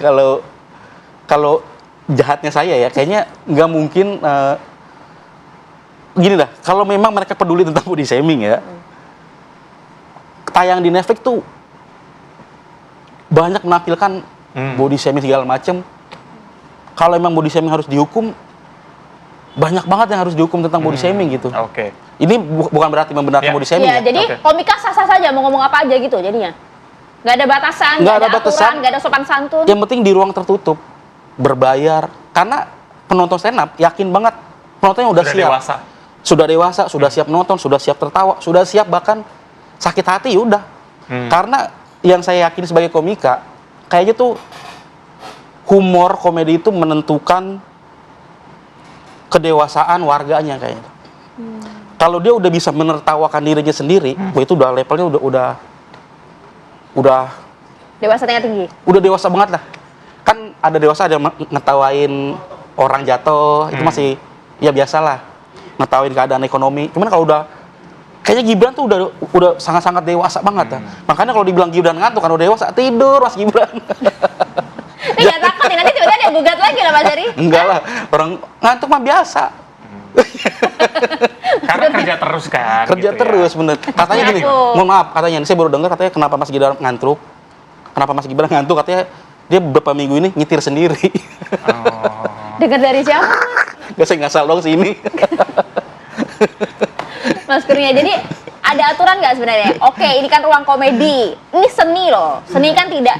kalau jahatnya saya ya, kayaknya nggak mungkin. Gini dah, kalau memang mereka peduli tentang body shaming ya, tayang di Netflix tuh banyak menampilkan body shaming segala macem. Kalau emang body shaming harus dihukum, banyak banget yang harus dihukum tentang body shaming gitu. Ini bukan berarti membenarkan body shaming ya. Jadi komika sah-sah saja mau ngomong apa aja gitu jadinya. Nggak ada batasan, nggak ada aturan, nggak ada sopan santun. Yang penting di ruang tertutup, berbayar. Karena penonton stand up yakin banget penontonnya udah siap. Sudah dewasa, sudah siap nonton, sudah siap tertawa, sudah siap bahkan sakit hati udah. Karena yang saya yakin sebagai komika, kayaknya tuh humor komedi itu menentukan kedewasaan warganya kayaknya. Kalau dia udah bisa menertawakan dirinya sendiri, itu udah levelnya udah dewasa tinggi. Udah dewasa banget lah. Kan ada dewasa ada ngetawain orang jatuh, itu masih ya biasalah. Ngetawain keadaan ekonomi. Cuman kalau udah kayaknya Gibran tuh udah sangat-sangat dewasa banget. Makanya kalau dibilang Gibran ngantuk kan udah dewasa, tidur Mas Gibran. Ini nggak takut nih, nanti tiba-tiba ada yang gugat lagi lah Mas Heri. Enggak lah, orang ngantuk mah biasa. Karena kerja terus kan. Kerja gitu terus ya. Bener. Katanya gini, mohon maaf, katanya saya baru dengar katanya kenapa Mas Gibran ngantuk. Kenapa Mas Gibran ngantuk, katanya dia beberapa minggu ini nyetir sendiri. Dengar dari siapa Mas? Gak, saya ngasal dong sih ini. Mas Kurnia, jadi ada aturan nggak sebenarnya? Oke, ini kan ruang komedi, ini seni loh. Seni kan tidak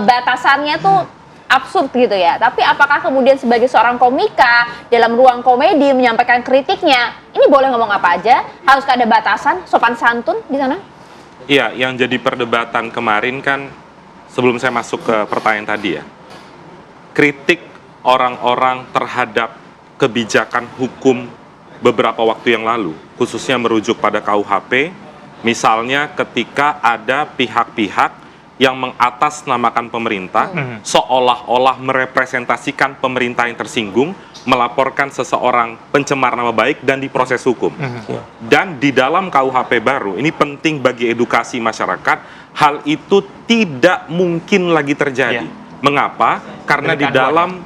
batasannya tuh absurd gitu ya. Tapi apakah kemudian sebagai seorang komika dalam ruang komedi menyampaikan kritiknya, ini boleh ngomong apa aja? Harus ada batasan, sopan santun di sana? Iya, yang jadi perdebatan kemarin kan sebelum saya masuk ke pertanyaan tadi ya, kritik orang-orang terhadap kebijakan hukum beberapa waktu yang lalu, khususnya merujuk pada KUHP, misalnya ketika ada pihak-pihak yang mengatasnamakan pemerintah, seolah-olah merepresentasikan pemerintah yang tersinggung, melaporkan seseorang pencemar nama baik dan diproses hukum. Dan di dalam KUHP baru, ini penting bagi edukasi masyarakat, hal itu tidak mungkin lagi terjadi. Mengapa? Karena di dalam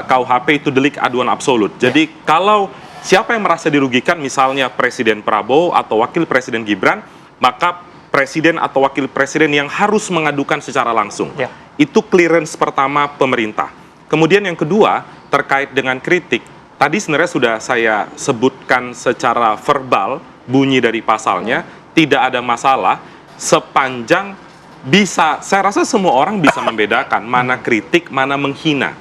KUHP itu delik aduan absolut. Jadi kalau siapa yang merasa dirugikan, misalnya Presiden Prabowo atau Wakil Presiden Gibran, maka presiden atau wakil presiden yang harus mengadukan secara langsung. Itu clearance pertama pemerintah. Kemudian yang kedua, terkait dengan kritik. Tadi sebenarnya sudah saya sebutkan secara verbal, bunyi dari pasalnya, tidak ada masalah sepanjang bisa, saya rasa semua orang bisa membedakan mana kritik, mana menghina.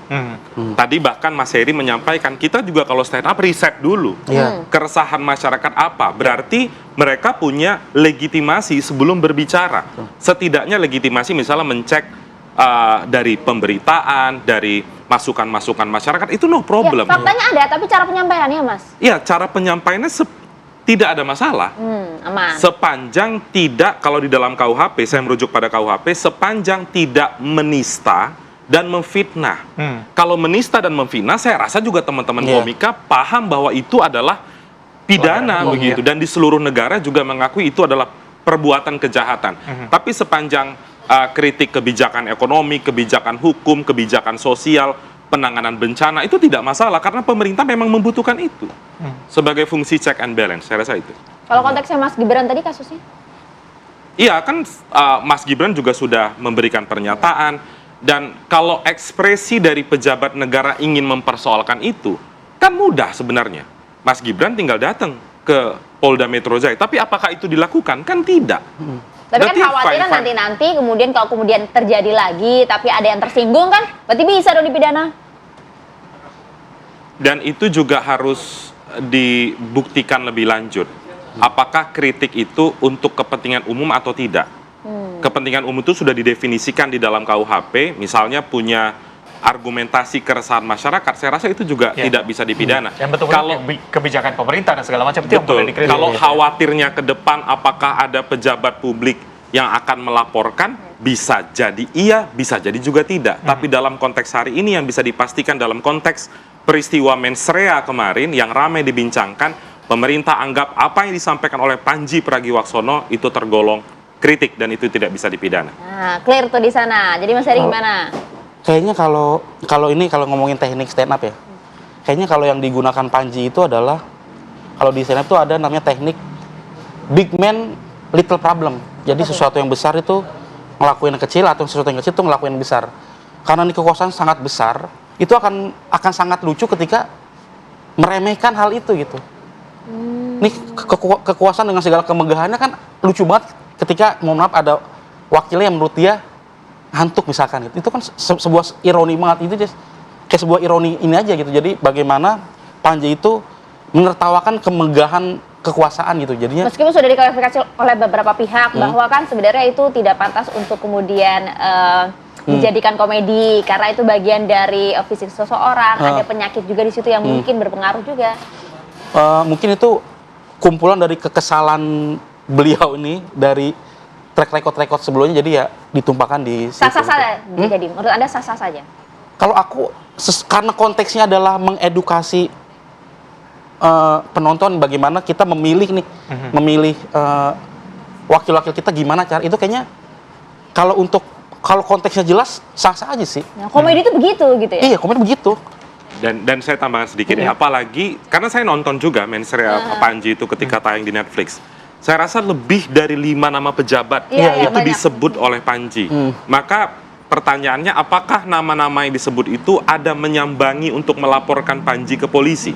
Tadi bahkan Mas Heri menyampaikan, kita juga kalau stand up riset dulu. Keresahan masyarakat apa? Berarti mereka punya legitimasi sebelum berbicara. Setidaknya legitimasi misalnya mencek dari pemberitaan, dari masukan-masukan masyarakat, itu no problem. Faktanya ada, tapi cara penyampaiannya, Mas? Iya, cara penyampaiannya tidak ada masalah. Aman. Sepanjang tidak, kalau di dalam KUHP, saya merujuk pada KUHP, sepanjang tidak menista dan memfitnah. Kalau menista dan memfitnah, saya rasa juga teman-teman komika paham bahwa itu adalah pidana begitu. Dan di seluruh negara juga mengakui itu adalah perbuatan kejahatan. Tapi sepanjang kritik kebijakan ekonomi, kebijakan hukum, kebijakan sosial, penanganan bencana, itu tidak masalah karena pemerintah memang membutuhkan itu sebagai fungsi check and balance, saya rasa itu. Kalau konteksnya Mas Gibran tadi kasusnya? Iya, kan Mas Gibran juga sudah memberikan pernyataan, dan kalau ekspresi dari pejabat negara ingin mempersoalkan itu, kan mudah sebenarnya. Mas Gibran tinggal datang ke Polda Metro Jaya, tapi apakah itu dilakukan? Kan tidak. Tapi kan khawatiran nanti-nanti kemudian kalau kemudian terjadi lagi tapi ada yang tersinggung kan berarti bisa dong dipidana. Dan itu juga harus dibuktikan lebih lanjut. Apakah kritik itu untuk kepentingan umum atau tidak? Kepentingan umum itu sudah didefinisikan di dalam KUHP, misalnya punya argumentasi keresahan masyarakat, saya rasa itu juga tidak bisa dipidana. Kalau kebijakan pemerintah dan segala macam itu yang boleh dikritik. Kalau khawatirnya ke depan apakah ada pejabat publik yang akan melaporkan, bisa jadi iya, bisa jadi juga tidak. Tapi dalam konteks hari ini yang bisa dipastikan dalam konteks peristiwa mensrea kemarin yang ramai dibincangkan, pemerintah anggap apa yang disampaikan oleh Panji Pragiwaksono itu tergolong kritik dan itu tidak bisa dipidana. Nah, clear tuh di sana. Jadi Mas Heri gimana? Kayaknya kalau ngomongin teknik stand up ya, kayaknya kalau yang digunakan Panji itu adalah, kalau di stand up itu ada namanya teknik big man little problem. Jadi sesuatu yang besar itu ngelakuin yang kecil, atau sesuatu yang kecil itu ngelakuin yang besar. Karena ini kekuasaan sangat besar, itu akan sangat lucu ketika meremehkan hal itu gitu. Ini kekuasaan dengan segala kemegahannya kan lucu banget ketika, mohon maaf, ada wakilnya yang menurut dia hantuk misalkan gitu. Itu kan sebuah ironi banget, itu kayak sebuah ironi ini aja gitu. Jadi bagaimana Panji itu menertawakan kemegahan kekuasaan gitu. Jadinya meskipun sudah diklarifikasi oleh beberapa pihak bahwa kan sebenarnya itu tidak pantas untuk kemudian dijadikan komedi karena itu bagian dari fisik seseorang, ada penyakit juga di situ yang mungkin berpengaruh juga. Mungkin itu kumpulan dari kekesalan beliau ini dari track record sebelumnya, jadi ya ditumpahkan di situ. Sah-sah saja. Jadi menurut Anda sah-sah saja? Kalau aku, karena konteksnya adalah mengedukasi penonton bagaimana kita memilih nih, memilih wakil-wakil kita gimana cara, itu kayaknya kalau konteksnya jelas sah-sah aja sih. Nah, komedi itu begitu gitu ya? Iya, komedi begitu. Dan saya tambahkan sedikit ya, apalagi karena saya nonton juga mensrea Panji itu ketika tayang di Netflix. Saya rasa lebih dari 5 nama pejabat itu disebut oleh Panji. Maka pertanyaannya, apakah nama-nama yang disebut itu ada menyambangi untuk melaporkan Panji ke polisi?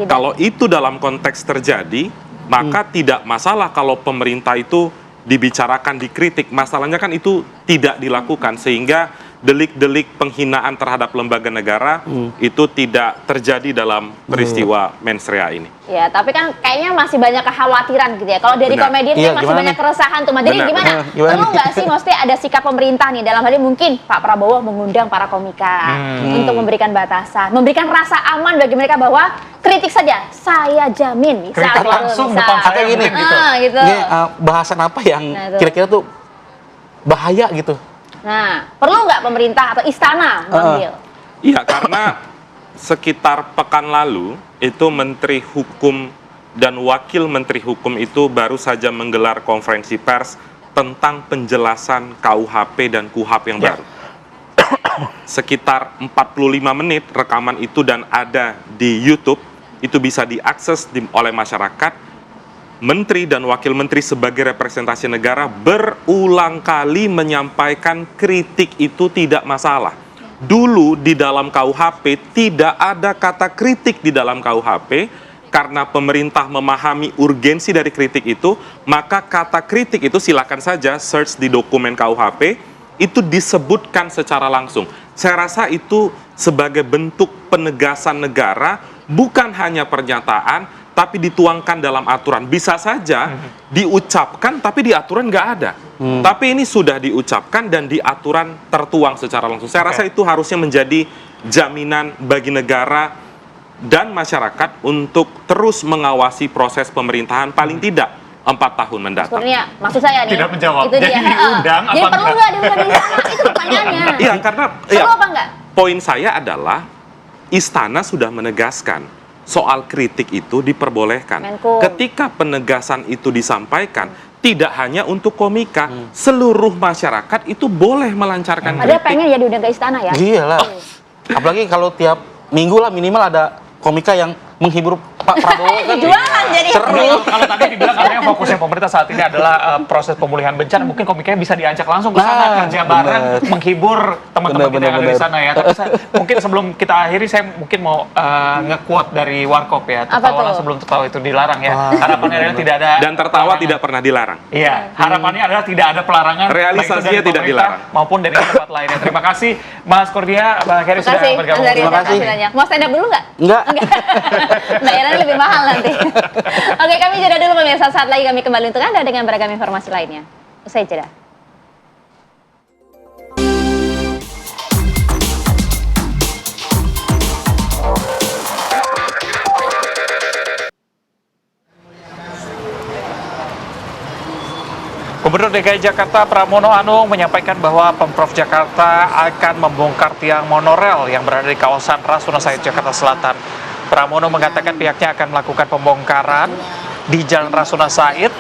Kalau itu dalam konteks terjadi, maka tidak masalah kalau pemerintah itu dibicarakan, dikritik. Masalahnya kan itu tidak dilakukan, sehingga delik-delik penghinaan terhadap lembaga negara itu tidak terjadi dalam peristiwa mensrea ini. Ya, tapi kan kayaknya masih banyak kekhawatiran gitu ya. Kalau dari komedian kan masih banyak keresahan tuh. Jadi gimana? Perlu nggak sih mesti ada sikap pemerintah nih dalam hal ini, mungkin Pak Prabowo mengundang para komika untuk memberikan batasan, memberikan rasa aman bagi mereka bahwa kritik saja, saya jamin bisa. Kritik langsung depan saya gini. Gitu. Ini bahasan apa yang kira-kira tuh bahaya gitu Nah, perlu nggak pemerintah atau istana mengambil? Iya, karena sekitar pekan lalu itu Menteri Hukum dan Wakil Menteri Hukum itu baru saja menggelar konferensi pers tentang penjelasan KUHP dan KUHAP yang baru. Sekitar 45 menit rekaman itu dan ada di YouTube, itu bisa diakses oleh masyarakat. Menteri dan Wakil Menteri sebagai representasi negara berulang kali menyampaikan kritik itu tidak masalah. Dulu di dalam KUHP tidak ada kata kritik di dalam KUHP, karena pemerintah memahami urgensi dari kritik itu, maka kata kritik itu silakan saja search di dokumen KUHP, itu disebutkan secara langsung. Saya rasa itu sebagai bentuk penegasan negara, bukan hanya pernyataan, tapi dituangkan dalam aturan. Bisa saja diucapkan, tapi di aturan nggak ada. Tapi ini sudah diucapkan dan di aturan tertuang secara langsung. Saya rasa itu harusnya menjadi jaminan bagi negara dan masyarakat untuk terus mengawasi proses pemerintahan paling tidak 4 tahun mendatang. Sebenarnya maksud saya nih. Tidak menjawab. Itu Jadi dia. diundang Jadi apa perlu enggak? nggak diundang di sana? Itu pertanyaannya. Iya, karena Perlu apa enggak? Poin saya adalah istana sudah menegaskan soal kritik itu diperbolehkan. Menko. Ketika penegasan itu disampaikan, tidak hanya untuk komika, seluruh masyarakat itu boleh melancarkan Ada kritik. pengen ya diundang ke istana ya? Iyalah. Apalagi kalau tiap minggu lah minimal ada komika yang menghibur Pak Prabowo kan. Jualan jadi. Seru. Kalau tadi dibilang katanya fokusnya pemerintah saat ini adalah proses pemulihan bencana, mungkin komikanya bisa diajak langsung ke sana, kerja bareng, menghibur teman-teman kita yang ada di sana ya. Tapi mungkin sebelum kita akhiri, saya mungkin mau nge-quote dari Warkop ya. Tertawalah sebelum tertawa itu dilarang ya. Harapannya adalah tidak ada. Dan tertawa tidak pernah dilarang. Iya, harapannya adalah tidak ada pelarangan. Realisasinya baik itu dari tidak pemerintah dilarang. maupun dari tempat lainnya. Terima kasih Mas Kurnia, Bang Heri sudah bergabung. Terima kasih banyak. Mau stand up dulu nggak? Enggak. Bayarannya lebih mahal nanti. Oke, kami jeda dulu pemirsa. Saat lagi kami kembali untuk Anda dengan beragam informasi lainnya. Usai jeda. Gubernur DKI Jakarta Pramono Anung menyampaikan bahwa Pemprov Jakarta akan membongkar tiang monorel yang berada di kawasan Rasuna Said, Jakarta Selatan. Pramono mengatakan pihaknya akan melakukan pembongkaran di Jalan Rasuna Said,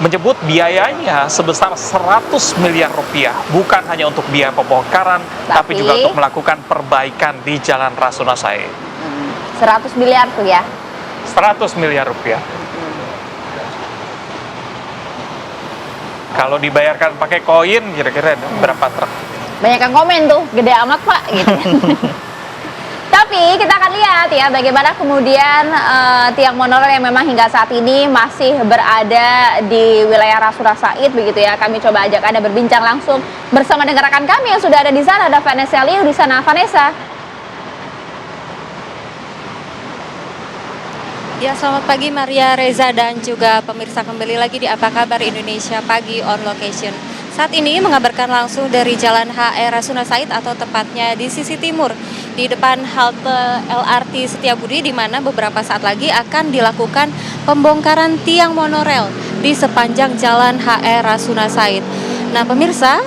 menyebut biayanya sebesar 100 miliar rupiah, bukan hanya untuk biaya pembongkaran, tapi juga untuk melakukan perbaikan di Jalan Rasuna Said. 100 miliar tuh ya? 100 miliar rupiah. Kalau dibayarkan pakai koin, kira-kira berapa truk? Banyak yang komen tuh, gede amat Pak, gitu. Tapi kita akan lihat ya bagaimana kemudian tiang monorel yang memang hingga saat ini masih berada di wilayah Rasuna Said begitu ya. Kami coba ajak Anda berbincang langsung bersama dengan rekan kami yang sudah ada di sana. Ada Vanessa Liu di sana. Vanessa. Ya, selamat pagi Maria, Reza, dan juga pemirsa, kembali lagi di Apa Kabar Indonesia Pagi on Location. Saat ini mengabarkan langsung dari Jalan HR Rasuna Said atau tepatnya di sisi timur, di depan halte LRT Setiabudi, di mana beberapa saat lagi akan dilakukan pembongkaran tiang monorel di sepanjang Jalan HR Rasuna Said. Nah pemirsa,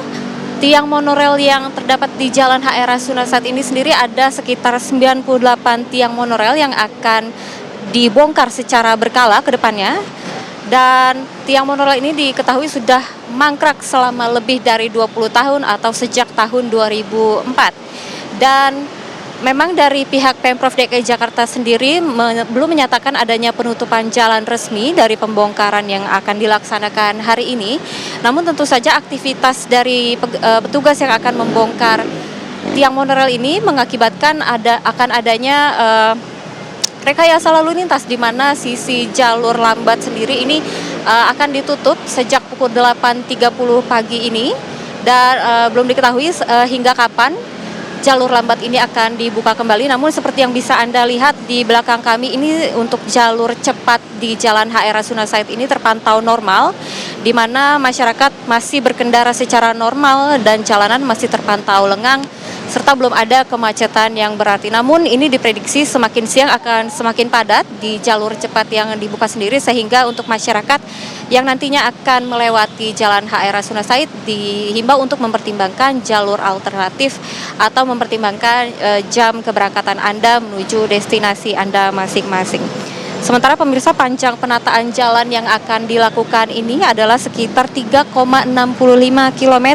tiang monorel yang terdapat di Jalan HR Rasuna Said ini sendiri ada sekitar 98 tiang monorel yang akan dibongkar secara berkala ke depannya. Dan tiang monorel ini diketahui sudah mangkrak selama lebih dari 20 tahun atau sejak tahun 2004. Dan memang dari pihak Pemprov DKI Jakarta sendiri belum menyatakan adanya penutupan jalan resmi dari pembongkaran yang akan dilaksanakan hari ini. Namun tentu saja aktivitas dari petugas yang akan membongkar tiang monorel ini mengakibatkan akan adanya rekayasa lalu lintas, di mana sisi jalur lambat sendiri ini akan ditutup sejak pukul 8.30 pagi ini, dan belum diketahui hingga kapan jalur lambat ini akan dibuka kembali. Namun seperti yang bisa Anda lihat di belakang kami ini, untuk jalur cepat di Jalan HR Rasuna Said ini terpantau normal, di mana masyarakat masih berkendara secara normal dan jalanan masih terpantau lengang. serta belum ada kemacetan yang berarti. Namun ini diprediksi semakin siang akan semakin padat di jalur cepat yang dibuka sendiri, sehingga untuk masyarakat yang nantinya akan melewati Jalan HR Rasuna Said dihimbau untuk mempertimbangkan jalur alternatif atau mempertimbangkan jam keberangkatan Anda menuju destinasi Anda masing-masing. Sementara pemirsa, panjang penataan jalan yang akan dilakukan ini adalah sekitar 3,65 km,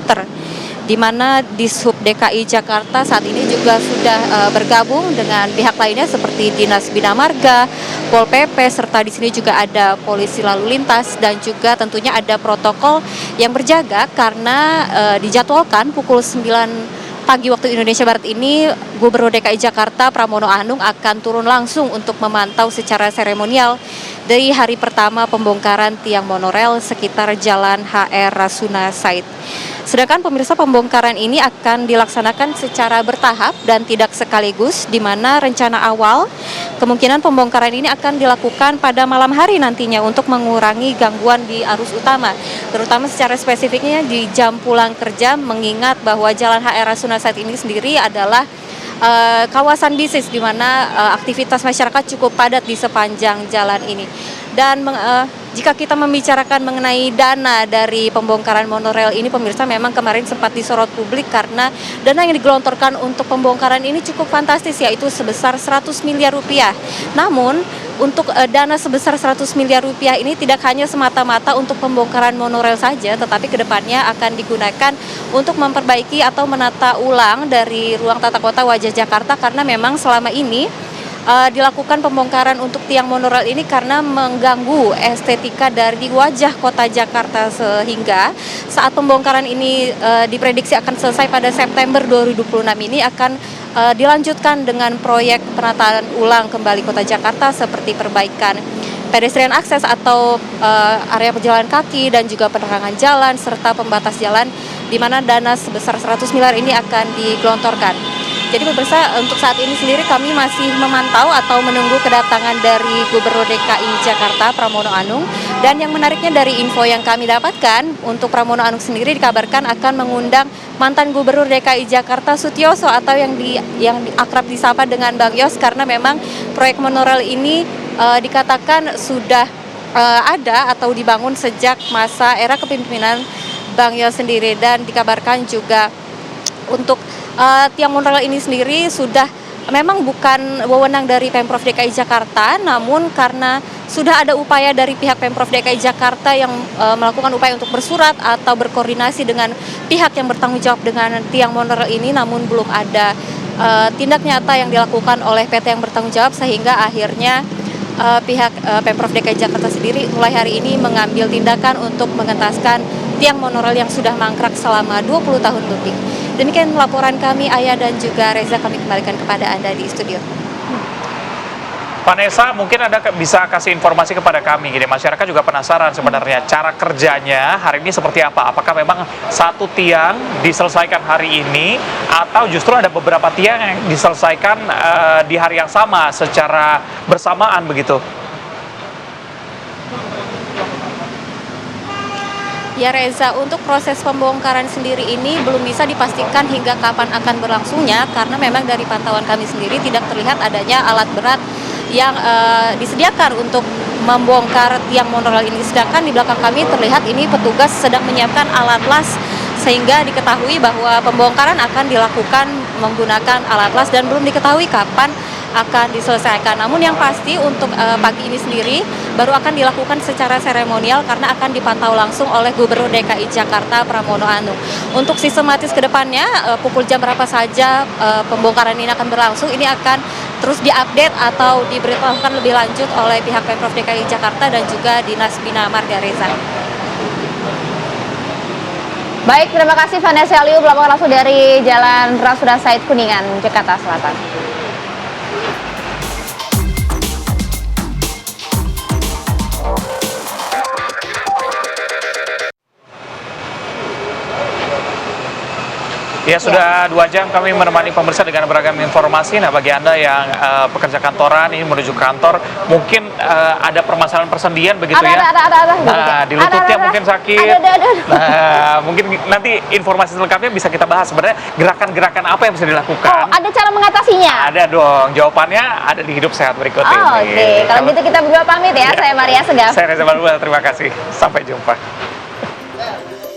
di mana Dishub DKI Jakarta saat ini juga sudah bergabung dengan pihak lainnya seperti Dinas Bina Marga, Pol PP, serta di sini juga ada polisi lalu lintas dan juga tentunya ada protokol yang berjaga karena dijadwalkan pukul 9 pagi waktu Indonesia Barat ini Gubernur DKI Jakarta Pramono Anung akan turun langsung untuk memantau secara seremonial dari hari pertama pembongkaran tiang monorel sekitar Jalan HR Rasuna Said. Sedangkan pemirsa, pembongkaran ini akan dilaksanakan secara bertahap dan tidak sekaligus, di mana rencana awal kemungkinan pembongkaran ini akan dilakukan pada malam hari nantinya untuk mengurangi gangguan di arus utama, terutama secara spesifiknya di jam pulang kerja, mengingat bahwa Jalan HR Rasuna Said ini sendiri adalah kawasan bisnis di mana aktivitas masyarakat cukup padat di sepanjang jalan ini. Dan jika kita membicarakan mengenai dana dari pembongkaran monorail ini, pemirsa, memang kemarin sempat disorot publik karena dana yang digelontorkan untuk pembongkaran ini cukup fantastis, yaitu sebesar 100 miliar rupiah. Namun untuk dana sebesar 100 miliar rupiah ini tidak hanya semata-mata untuk pembongkaran monorail saja, tetapi kedepannya akan digunakan untuk memperbaiki atau menata ulang dari ruang tata kota wajah Jakarta, karena memang selama ini dilakukan pembongkaran untuk tiang monorail ini karena mengganggu estetika dari wajah kota Jakarta, sehingga saat pembongkaran ini diprediksi akan selesai pada September 2026 ini akan dilanjutkan dengan proyek penataan ulang kembali kota Jakarta seperti perbaikan pedestrian akses atau area pejalan kaki dan juga penerangan jalan serta pembatas jalan, di mana dana sebesar 100 miliar ini akan digelontorkan. Jadi pemirsa, untuk saat ini sendiri kami masih memantau atau menunggu kedatangan dari Gubernur DKI Jakarta Pramono Anung, dan yang menariknya dari info yang kami dapatkan, untuk Pramono Anung sendiri dikabarkan akan mengundang mantan Gubernur DKI Jakarta Sutioso atau yang akrab disapa dengan Bang Yos, karena memang proyek monorail ini dikatakan sudah ada atau dibangun sejak masa era kepemimpinan Bang Yos sendiri, dan dikabarkan juga untuk tiang monorail ini sendiri sudah memang bukan wewenang dari Pemprov DKI Jakarta, namun karena sudah ada upaya dari pihak Pemprov DKI Jakarta yang melakukan upaya untuk bersurat atau berkoordinasi dengan pihak yang bertanggung jawab dengan tiang monorail ini, namun belum ada tindak nyata yang dilakukan oleh PT yang bertanggung jawab, sehingga akhirnya pihak Pemprov DKI Jakarta sendiri mulai hari ini mengambil tindakan untuk mengentaskan tiang monorail yang sudah mangkrak selama 20 tahun lebih. Demikian laporan kami, Ayah dan juga Reza, kami kembalikan kepada Anda di studio. Vanessa, mungkin Anda bisa kasih informasi kepada kami, gini, masyarakat juga penasaran sebenarnya cara kerjanya hari ini seperti apa. Apakah memang satu tiang diselesaikan hari ini atau justru ada beberapa tiang yang diselesaikan di hari yang sama secara bersamaan begitu? Ya Reza, untuk proses pembongkaran sendiri ini belum bisa dipastikan hingga kapan akan berlangsungnya, karena memang dari pantauan kami sendiri tidak terlihat adanya alat berat yang disediakan untuk membongkar tiang monorail ini. Sedangkan di belakang kami terlihat ini petugas sedang menyiapkan alat las, sehingga diketahui bahwa pembongkaran akan dilakukan menggunakan alat las dan belum diketahui kapan akan diselesaikan. Namun yang pasti untuk pagi ini sendiri baru akan dilakukan secara seremonial karena akan dipantau langsung oleh Gubernur DKI Jakarta Pramono Anung. Untuk sistematis ke depannya pukul jam berapa saja pembongkaran ini akan berlangsung, ini akan terus diupdate atau diberitahukan lebih lanjut oleh pihak Pemprov DKI Jakarta dan juga Dinas Bina Marga, Reza. Baik, terima kasih Vanessa Liu melaporkan langsung dari Jalan Rasuna Said Kuningan, Jakarta Selatan. Ya, sudah 2 jam kami menemani pemirsa dengan beragam informasi. Nah, bagi Anda yang pekerja kantoran ini menuju kantor, mungkin ada permasalahan persendian begitu ya. Ada. Nah, di lututnya mungkin sakit. Ada. Nah, mungkin nanti informasi selengkapnya bisa kita bahas. Sebenarnya gerakan-gerakan apa yang bisa dilakukan? Oh, ada cara mengatasinya? Ada dong. Jawabannya ada di Hidup Sehat berikut ini. Oke. Kalau gitu kita berdua pamit ya. Saya Maria Segaf. Saya Reza Balua, terima kasih. Sampai jumpa.